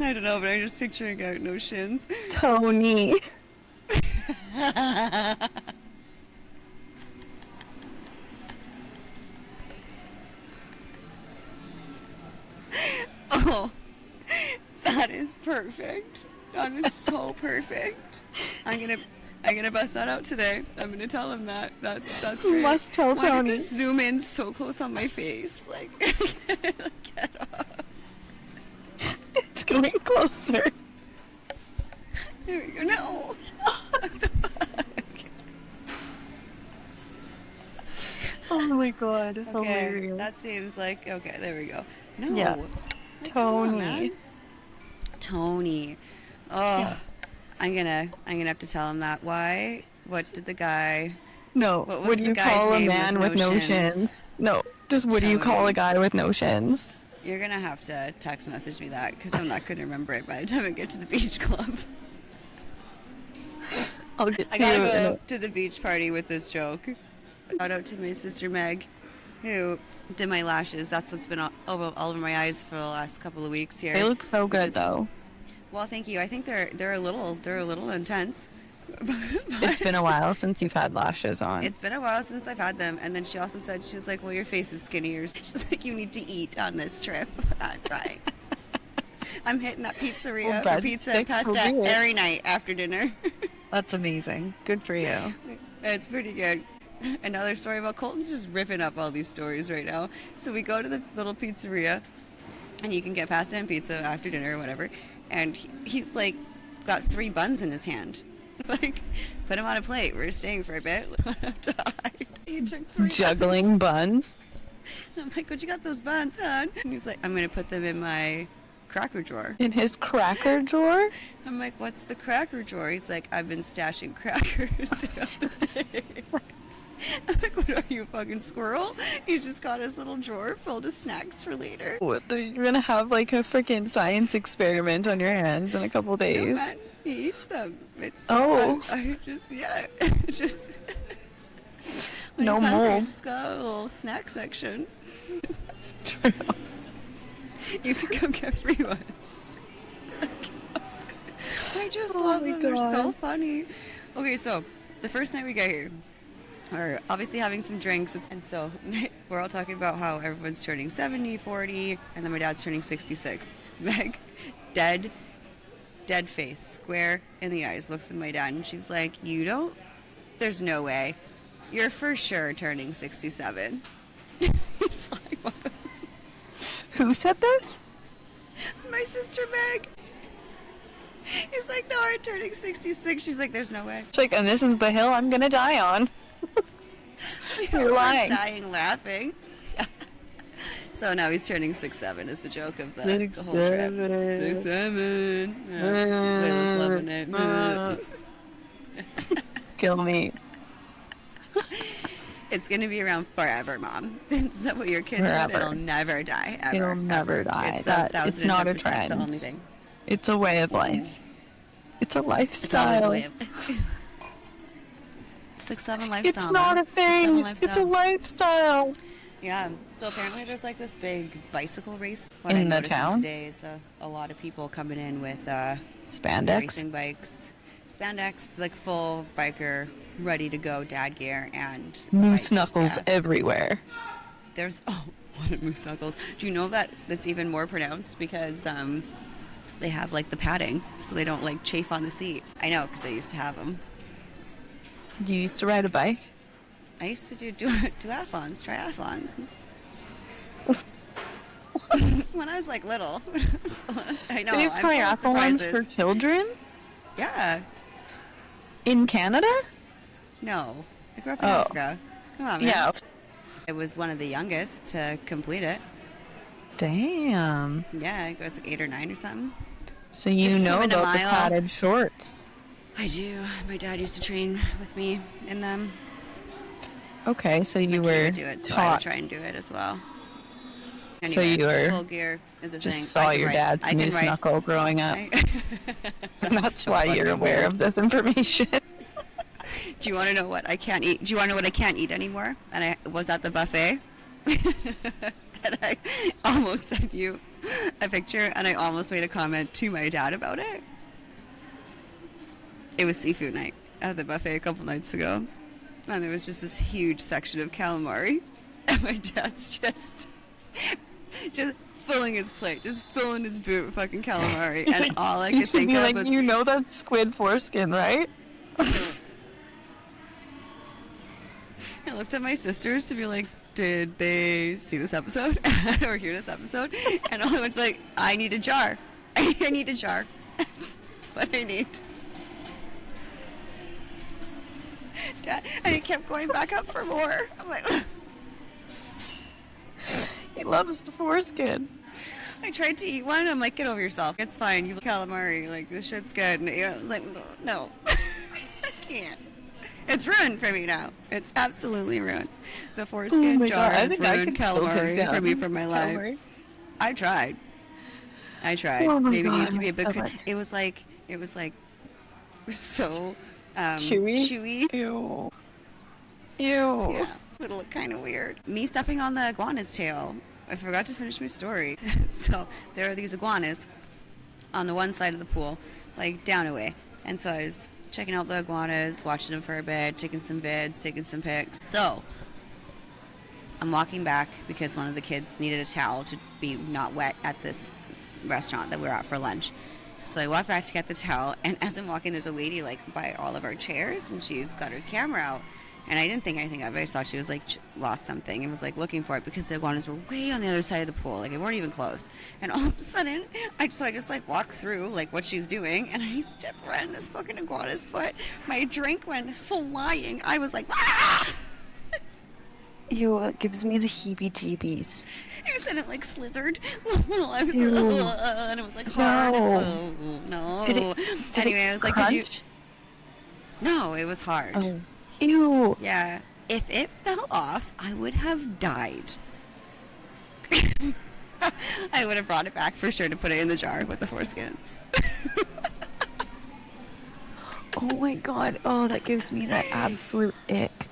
Speaker 2: I don't know, but I'm just picturing out no shins.
Speaker 1: Tony.
Speaker 2: Oh, that is perfect. That is so perfect. I'm gonna bust that out today. I'm gonna tell him that. That's
Speaker 1: You
Speaker 2: great.
Speaker 1: must tell
Speaker 2: Why
Speaker 1: Tony.
Speaker 2: did this zoom in so close on my face? Like, get off.
Speaker 1: It's getting closer.
Speaker 2: There we go. No.
Speaker 1: Oh my god.
Speaker 2: Okay,
Speaker 1: Hilarious.
Speaker 2: that seems like okay. There we go. No.
Speaker 1: Yeah.
Speaker 2: Like, come on,
Speaker 1: Tony.
Speaker 2: man. Tony. Oh,
Speaker 1: Yeah.
Speaker 2: I'm gonna have to tell him that. Why? What did the guy?
Speaker 1: No,
Speaker 2: What was
Speaker 1: what do
Speaker 2: the
Speaker 1: you
Speaker 2: guy's
Speaker 1: call a
Speaker 2: name
Speaker 1: man
Speaker 2: with
Speaker 1: with
Speaker 2: no
Speaker 1: no
Speaker 2: shins?
Speaker 1: shins? No, just what do you call
Speaker 2: Tony.
Speaker 1: a guy with no shins?
Speaker 2: You're gonna have to text message me that because I'm not gonna remember it by the time I get to the beach club.
Speaker 1: I'll get
Speaker 2: I
Speaker 1: to
Speaker 2: gotta
Speaker 1: you in
Speaker 2: go to the beach party with this joke. Shout out to my sister Meg, who did my lashes. That's what's been all over my eyes for the last couple of weeks here.
Speaker 1: They look so
Speaker 2: which
Speaker 1: good
Speaker 2: is-
Speaker 1: though.
Speaker 2: Well, thank you. I think they're a little intense.
Speaker 1: It's been a while since you've had lashes on.
Speaker 2: It's been a while since I've had them. And then she also said, she was like, well, your face is skinnier. She's like, you need to eat on this trip. I'm trying. I'm hitting that pizzeria
Speaker 1: Well,
Speaker 2: for pizza and
Speaker 1: breadsticks will
Speaker 2: pasta
Speaker 1: do it.
Speaker 2: every night after dinner.
Speaker 1: That's amazing. Good for you.
Speaker 2: It's pretty good. Another story about Colton's just ripping up all these stories right now. So we go to the little pizzeria, and you can get pasta and pizza after dinner or whatever. And he's like, got 3 buns in his hand. Like, put him on a plate. We're staying for a bit. Let him die. He took 3
Speaker 1: Juggling
Speaker 2: buns.
Speaker 1: buns.
Speaker 2: I'm like, what you got those buns, hon? And he's like, I'm gonna put them in my cracker drawer.
Speaker 1: In his cracker drawer?
Speaker 2: I'm like, what's the cracker drawer? He's like, I've been stashing crackers throughout the day. I'm like, what are you, a fucking squirrel? He's just got his little drawer filled with snacks for later.
Speaker 1: What, you're gonna have like a freaking science experiment on your hands in a couple
Speaker 2: No,
Speaker 1: days.
Speaker 2: man, he eats them. It's
Speaker 1: Oh.
Speaker 2: I just just when
Speaker 1: No
Speaker 2: he's hungry,
Speaker 1: mold.
Speaker 2: he's just got a little snack section.
Speaker 1: True.
Speaker 2: You can come get free ones. I just
Speaker 1: Oh
Speaker 2: love
Speaker 1: my
Speaker 2: them. They're so
Speaker 1: God.
Speaker 2: funny. Okay, so the first night we got here, we're obviously having some drinks. And so we're all talking about how everyone's turning 70, 40, and then my dad's turning 66. Meg, dead face, square in the eyes, looks at my dad, and she was like, you don't? There's no way. You're for sure turning 67. He's like, what?
Speaker 1: Who said this?
Speaker 2: My sister Meg. He's like, no, I'm turning 66. She's like, there's no way.
Speaker 1: She's like, and this is the hill I'm gonna die on.
Speaker 2: We
Speaker 1: You're
Speaker 2: all start
Speaker 1: lying.
Speaker 2: dying laughing. So now he's turning 6'7" is the joke of the whole trip. 6'7". Yeah. Layla's loving it.
Speaker 1: Kill me.
Speaker 2: It's going to be around forever, Mom. Is that what your kid said?
Speaker 1: Forever.
Speaker 2: It'll never die, ever.
Speaker 1: It'll never
Speaker 2: ever.
Speaker 1: die.
Speaker 2: It's,
Speaker 1: That- it's not a
Speaker 2: 1000%
Speaker 1: trend.
Speaker 2: The only thing.
Speaker 1: It's a way of life. It's a
Speaker 2: It's always
Speaker 1: lifestyle.
Speaker 2: a way of 6'7" lifestyle.
Speaker 1: It's not
Speaker 2: man.
Speaker 1: a thing.
Speaker 2: 6'7"
Speaker 1: It's a lifestyle.
Speaker 2: Yeah. So apparently there's like this big bicycle race. What
Speaker 1: In
Speaker 2: I'm
Speaker 1: the
Speaker 2: noticing
Speaker 1: town?
Speaker 2: today is a lot of people coming in with
Speaker 1: Spandex.
Speaker 2: racing bikes, spandex, like full biker, ready to go dad gear, and
Speaker 1: Moose
Speaker 2: bikes,
Speaker 1: knuckles
Speaker 2: yeah.
Speaker 1: everywhere.
Speaker 2: There's what a moose knuckles. Do you know that that's even more pronounced because They have like the padding so they don't like chafe on the seat. I know because I used to have them.
Speaker 1: You used to ride a bike?
Speaker 2: I used to do triathlons. When I was like little. I know.
Speaker 1: They have
Speaker 2: I'm full of
Speaker 1: triathlons
Speaker 2: surprises.
Speaker 1: for children?
Speaker 2: Yeah.
Speaker 1: In Canada?
Speaker 2: No. I grew up in
Speaker 1: Oh.
Speaker 2: Africa. Come on, man.
Speaker 1: Yeah.
Speaker 2: I was one of the youngest to complete it.
Speaker 1: Damn.
Speaker 2: Yeah, I was like 8 or 9 or something.
Speaker 1: So you
Speaker 2: Just
Speaker 1: know
Speaker 2: swimming a
Speaker 1: about the
Speaker 2: mile.
Speaker 1: padded shorts.
Speaker 2: I do. My dad used to train with me in them.
Speaker 1: Okay, so you
Speaker 2: He
Speaker 1: were
Speaker 2: would do it, so I would
Speaker 1: taught.
Speaker 2: try and do it as well.
Speaker 1: So you were
Speaker 2: full gear is a
Speaker 1: Just
Speaker 2: thing.
Speaker 1: saw
Speaker 2: I can
Speaker 1: your
Speaker 2: ride-
Speaker 1: dad's
Speaker 2: I can
Speaker 1: moose
Speaker 2: ride-
Speaker 1: knuckle growing up. And that's
Speaker 2: so
Speaker 1: why you're
Speaker 2: fucking
Speaker 1: aware
Speaker 2: weird.
Speaker 1: of this information.
Speaker 2: Do you want to know what I can't eat? Do you want to know what I can't eat anymore? And I was at the buffet, and I almost sent you a picture, and I almost made a comment to my dad about it. It was seafood night at the buffet a couple nights ago, and there was just this huge section of calamari, and my dad's just filling his plate, just filling his boot with fucking calamari, and all I
Speaker 1: You
Speaker 2: could
Speaker 1: should
Speaker 2: think
Speaker 1: be
Speaker 2: of
Speaker 1: like,
Speaker 2: was,
Speaker 1: you know that's squid foreskin, right?
Speaker 2: I looked at my sisters to be like, did they see this episode or hear this episode? And all I went like, I need a jar. I need a jar. That's what I need. Dad, and he kept going back up for more. I'm like,
Speaker 1: He loves the foreskin.
Speaker 2: I tried to eat one, and I'm like, get over yourself. It's fine. You calamari. Like, this shit's good. And I was like, no. I can't. It's ruined for me now. It's absolutely ruined. The foreskin jar
Speaker 1: I
Speaker 2: has
Speaker 1: think I
Speaker 2: ruined
Speaker 1: could still take
Speaker 2: calamari
Speaker 1: down
Speaker 2: for me for my life.
Speaker 1: calamari.
Speaker 2: I tried.
Speaker 1: Oh my
Speaker 2: Maybe it
Speaker 1: God,
Speaker 2: needed to be a
Speaker 1: my
Speaker 2: bit.
Speaker 1: stomach.
Speaker 2: It was like so
Speaker 1: Chewy? Ew. Ew.
Speaker 2: Yeah, it'll look kind of weird. Me stepping on the iguana's tail. I forgot to finish my story. So there are these iguanas on the one side of the pool, like down away. And so I was checking out the iguanas, watching them for a bit, taking some vids, taking some pics. So I'm walking back because one of the kids needed a towel to be not wet at this restaurant that we were at for lunch. So I walk back to get the towel, and as I'm walking, there's a lady like by all of our chairs, and she's got her camera out. And I didn't think anything of it. I thought she was like lost something and was like looking for it because the iguanas were way on the other side of the pool, like they weren't even close. And all of a sudden, I just like walked through like what she's doing, and I stepped right in this fucking iguana's foot. My drink went flying. I was like, ah!
Speaker 1: Ew, it gives me the heebie-jeebies.
Speaker 2: You said it like slithered. I was
Speaker 1: Ew.
Speaker 2: and it was like hard.
Speaker 1: No.
Speaker 2: Oh, no.
Speaker 1: Did it
Speaker 2: Anyway, I was like, did you?
Speaker 1: crunch?
Speaker 2: No, it was hard.
Speaker 1: Oh. Ew.
Speaker 2: Yeah. If it fell off, I would have died. I would have brought it back for sure to put it in the jar with the foreskins.
Speaker 1: Oh my God. Oh, that gives me that absolute ick.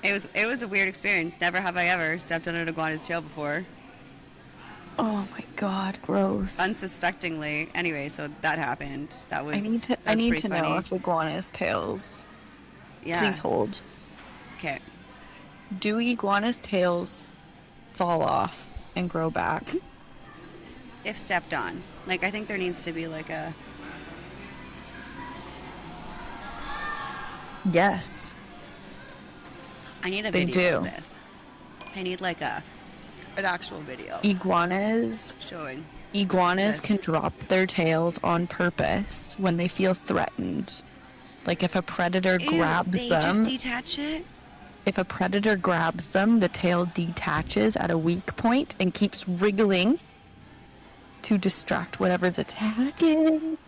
Speaker 2: It was a weird experience. Never have I ever stepped on an iguana's tail before.
Speaker 1: Oh my God, gross.
Speaker 2: Unsuspectingly. Anyway, so that happened. That was
Speaker 1: I need
Speaker 2: pretty
Speaker 1: to
Speaker 2: funny.
Speaker 1: know if iguanas' tails.
Speaker 2: Yeah.
Speaker 1: Please hold.
Speaker 2: Okay.
Speaker 1: Do iguanas' tails fall off and grow back?
Speaker 2: If stepped on. Like, I think there needs to be like a...
Speaker 1: Yes.
Speaker 2: I need a
Speaker 1: They
Speaker 2: video of
Speaker 1: do.
Speaker 2: this. I need like an actual video
Speaker 1: Iguanas
Speaker 2: showing.
Speaker 1: Iguanas
Speaker 2: Yes.
Speaker 1: can drop their tails on purpose when they feel threatened. Like if a predator grabs
Speaker 2: they
Speaker 1: them,
Speaker 2: just detach it?
Speaker 1: if a predator grabs them, the tail detaches at a weak point and keeps wriggling to distract whatever's attacking.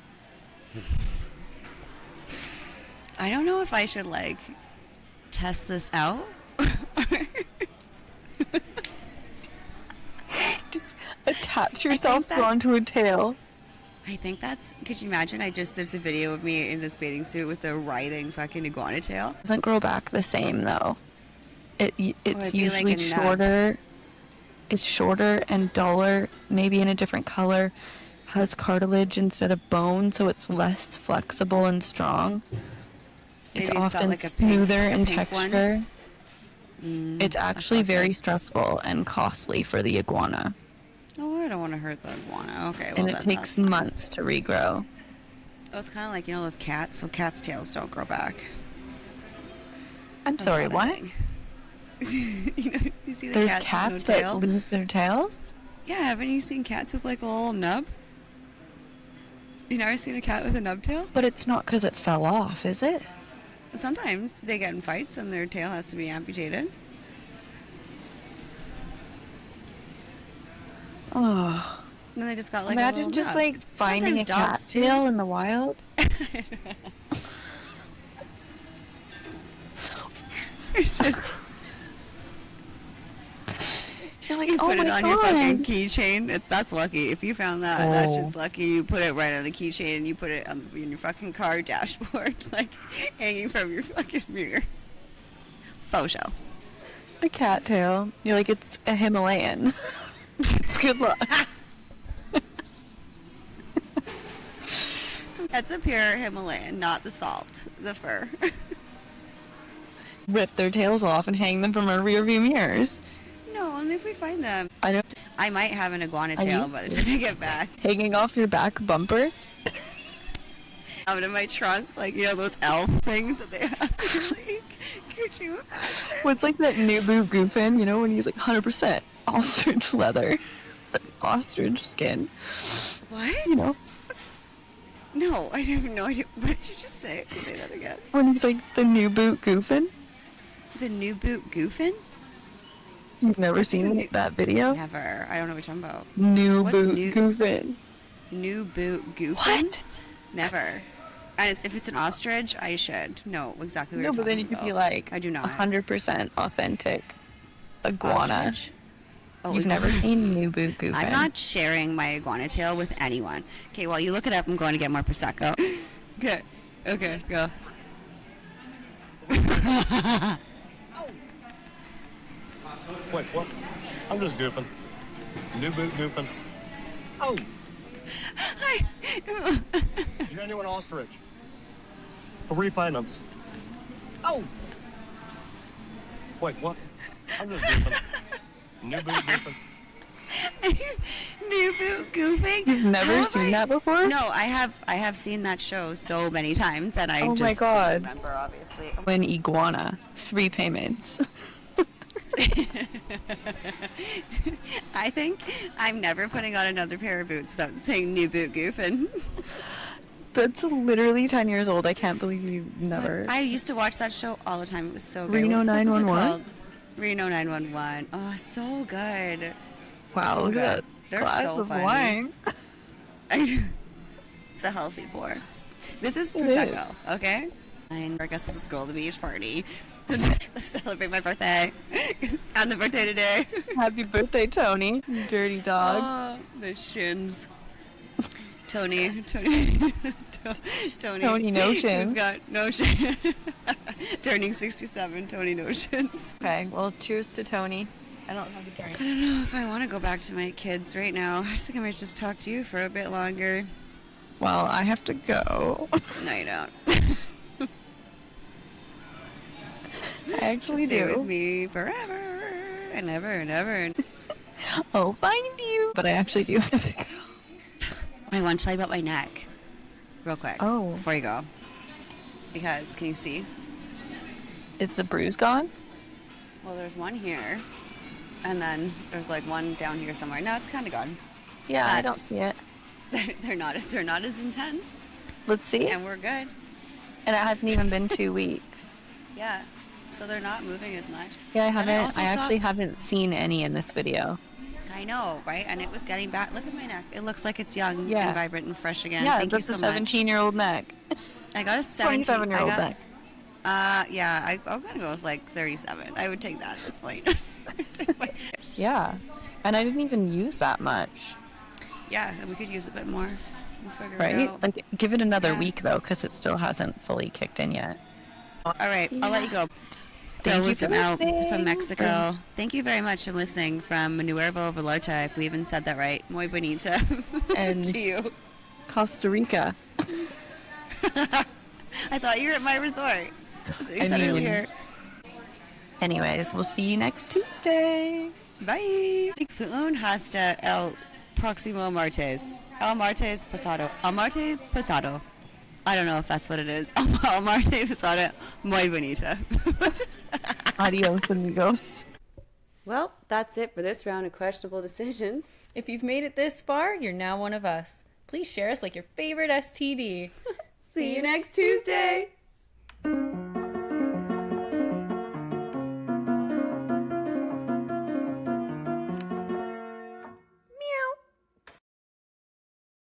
Speaker 2: I don't know if I should like test this out.
Speaker 1: Just attach yourself
Speaker 2: that's-
Speaker 1: onto a tail.
Speaker 2: I think that's... Could you imagine? There's a video of me in this bathing suit with a writhing fucking iguana tail.
Speaker 1: Doesn't grow back the same though. It's
Speaker 2: it'd be like
Speaker 1: usually
Speaker 2: a nub.
Speaker 1: shorter. It's shorter and duller, maybe in a different color. Has cartilage instead of bone, so it's less flexible and strong. It's
Speaker 2: Maybe it's got
Speaker 1: often
Speaker 2: like a
Speaker 1: smoother
Speaker 2: pink- a
Speaker 1: in
Speaker 2: pink one?
Speaker 1: texture. It's actually
Speaker 2: not
Speaker 1: very
Speaker 2: good.
Speaker 1: stressful and costly for the iguana.
Speaker 2: Oh, I don't want to hurt the iguana. Okay, well
Speaker 1: and it
Speaker 2: then
Speaker 1: takes
Speaker 2: that's fine.
Speaker 1: months to regrow.
Speaker 2: Oh, it's kind of like, you know, those cats. So cats' tails don't grow back.
Speaker 1: I'm
Speaker 2: That's
Speaker 1: sorry,
Speaker 2: not a
Speaker 1: what?
Speaker 2: thing. You know, you see the
Speaker 1: There's
Speaker 2: cats,
Speaker 1: cats
Speaker 2: with no
Speaker 1: that
Speaker 2: tail?
Speaker 1: lose their tails?
Speaker 2: Yeah, haven't you seen cats with like a little nub? You never seen a cat with a nub tail?
Speaker 1: But it's not because it fell off, is it?
Speaker 2: Sometimes they get in fights and their tail has to be amputated.
Speaker 1: Oh.
Speaker 2: And then they just got like a
Speaker 1: Imagine
Speaker 2: little
Speaker 1: just
Speaker 2: nub.
Speaker 1: like finding
Speaker 2: Sometimes
Speaker 1: a cat
Speaker 2: dogs, too.
Speaker 1: tail in the wild.
Speaker 2: It's just
Speaker 1: You're like,
Speaker 2: you
Speaker 1: oh
Speaker 2: put
Speaker 1: my
Speaker 2: it
Speaker 1: god.
Speaker 2: on your fucking keychain. That's lucky. If you found that, that's
Speaker 1: Oh.
Speaker 2: just lucky. You put it right on the keychain and you put it on in your fucking car dashboard, like hanging from your fucking mirror. Faux show.
Speaker 1: A cat tail. You're like, it's a Himalayan. It's good luck.
Speaker 2: That's a pure Himalayan, not the salt, the fur.
Speaker 1: Rip their tails off and hang them from our rearview mirrors.
Speaker 2: No, and if we find them,
Speaker 1: I don't.
Speaker 2: I might have an iguana
Speaker 1: Are
Speaker 2: tail
Speaker 1: you-
Speaker 2: by the time I get back.
Speaker 1: Hanging off your back bumper.
Speaker 2: Out in my trunk, like, you know, those elf things that they have. Like, could you imagine?
Speaker 1: What's like that new boo goofing, you know, when he's like 100% ostrich leather. Ostrich skin.
Speaker 2: What?
Speaker 1: You know,
Speaker 2: No, I have no idea. What did you just say? Say that again.
Speaker 1: when he's like the new boot goofing.
Speaker 2: The new boot goofing?
Speaker 1: You've never
Speaker 2: What's the
Speaker 1: seen
Speaker 2: new-
Speaker 1: that video?
Speaker 2: Never. I don't know what you're talking about.
Speaker 1: New
Speaker 2: What's
Speaker 1: boot
Speaker 2: new-
Speaker 1: goofing.
Speaker 2: New boot goofing?
Speaker 1: What?
Speaker 2: Never. And if it's an ostrich, I should know exactly what
Speaker 1: No,
Speaker 2: you're
Speaker 1: but then you
Speaker 2: talking
Speaker 1: could be
Speaker 2: about.
Speaker 1: like
Speaker 2: I do not.
Speaker 1: 100% authentic iguana.
Speaker 2: Ostrich? Oh,
Speaker 1: You've never seen new boot goofing.
Speaker 2: I'm not sharing my iguana tail with anyone. Okay, while you look it up, I'm going to get more Prosecco. Okay. Okay, go.
Speaker 3: Wait, what? I'm just goofing. New boot goofing. Oh,
Speaker 2: Hi.
Speaker 3: genuine ostrich. 3 pounds. Oh. Wait, what? I'm just goofing. New boot goofing.
Speaker 2: New boot goofing?
Speaker 1: You've never
Speaker 2: How have
Speaker 1: seen that before?
Speaker 2: No, I have seen that show so many times and I
Speaker 1: Oh
Speaker 2: just
Speaker 1: my God.
Speaker 2: don't remember, obviously.
Speaker 1: When iguana, 3 payments.
Speaker 2: I think I'm never putting on another pair of boots without saying new boot goofing.
Speaker 1: That's literally 10 years old. I can't believe you never.
Speaker 2: I used to watch that show all the time. It was so good.
Speaker 1: Reno
Speaker 2: What the fuck was it
Speaker 1: 911?
Speaker 2: called? Reno 911. Oh, so good.
Speaker 1: Wow,
Speaker 2: so
Speaker 1: look
Speaker 2: good.
Speaker 1: at that
Speaker 2: They're
Speaker 1: glass
Speaker 2: so
Speaker 1: of
Speaker 2: funny.
Speaker 1: wine.
Speaker 2: It's a healthy pour. This is
Speaker 1: It
Speaker 2: Prosecco, okay? I guess I'll just go to the beach party. Let's celebrate my birthday. And the birthday today.
Speaker 1: Happy birthday, Tony. You dirty dog.
Speaker 2: Oh, the shins. Tony.
Speaker 1: Tony no shins.
Speaker 2: Who's got no shins. Turning 67, Tony no shins.
Speaker 1: Okay, well, cheers to Tony. I don't have a drink.
Speaker 2: I don't know if I want to go back to my kids right now. I think I might just talk to you for a bit longer.
Speaker 1: Well, I have to go.
Speaker 2: No, you don't.
Speaker 1: I actually
Speaker 2: Stay with
Speaker 1: do.
Speaker 2: me forever and ever and ever.
Speaker 1: I'll find you. But I actually do have to go.
Speaker 2: I want to tell you about my neck, real quick.
Speaker 1: Oh.
Speaker 2: Before you go, because can you see?
Speaker 1: Is the bruise gone?
Speaker 2: Well, there's one here, and then there's like one down here somewhere. No, it's kind of gone.
Speaker 1: Yeah, I
Speaker 2: But-
Speaker 1: don't see it.
Speaker 2: They're not as intense,
Speaker 1: Let's see.
Speaker 2: and we're good.
Speaker 1: And it hasn't even been 2 weeks.
Speaker 2: Yeah, so they're not moving as much.
Speaker 1: Yeah, I
Speaker 2: And
Speaker 1: haven't.
Speaker 2: also
Speaker 1: I
Speaker 2: saw-
Speaker 1: actually haven't seen any in this video.
Speaker 2: I know, right? And it was getting back. Look at my neck. It looks like it's young
Speaker 1: Yeah.
Speaker 2: and vibrant and fresh again.
Speaker 1: Yeah,
Speaker 2: Thank you
Speaker 1: that's
Speaker 2: so
Speaker 1: a
Speaker 2: much.
Speaker 1: 17-year-old neck.
Speaker 2: I got a 17.
Speaker 1: 27-year-old neck.
Speaker 2: Yeah, I'm gonna go with like 37. I would take that at this point.
Speaker 1: Yeah. And I didn't even use that much,
Speaker 2: Yeah, and we could use a bit more. We'll figure it
Speaker 1: right?
Speaker 2: out.
Speaker 1: Like, give it another
Speaker 2: Yeah.
Speaker 1: week, though, because it still hasn't fully kicked in yet.
Speaker 2: All right, I'll let you go.
Speaker 1: Thank you
Speaker 2: Wisdom
Speaker 1: for
Speaker 2: out
Speaker 1: listening.
Speaker 2: from Mexico. Thank you very much for listening from Nuevo Vallarta, if we even said that right. Muy bonita.
Speaker 1: And-
Speaker 2: to you.
Speaker 1: Costa Rica.
Speaker 2: I thought you were at my resort. That's what you
Speaker 1: I
Speaker 2: said
Speaker 1: mean-
Speaker 2: earlier.
Speaker 1: Anyways, we'll see you next Tuesday.
Speaker 2: Bye. Fuun hasta el Proximo martes. El martes pasado. El marte pasado. I don't know if that's what it is. El marte pasado. Muy bonita.
Speaker 1: Adios, amigos.
Speaker 4: Well, that's it for this round of questionable decisions.
Speaker 5: If you've made it this far, you're now one of us. Please share us like your favorite STD.
Speaker 4: See you next Tuesday!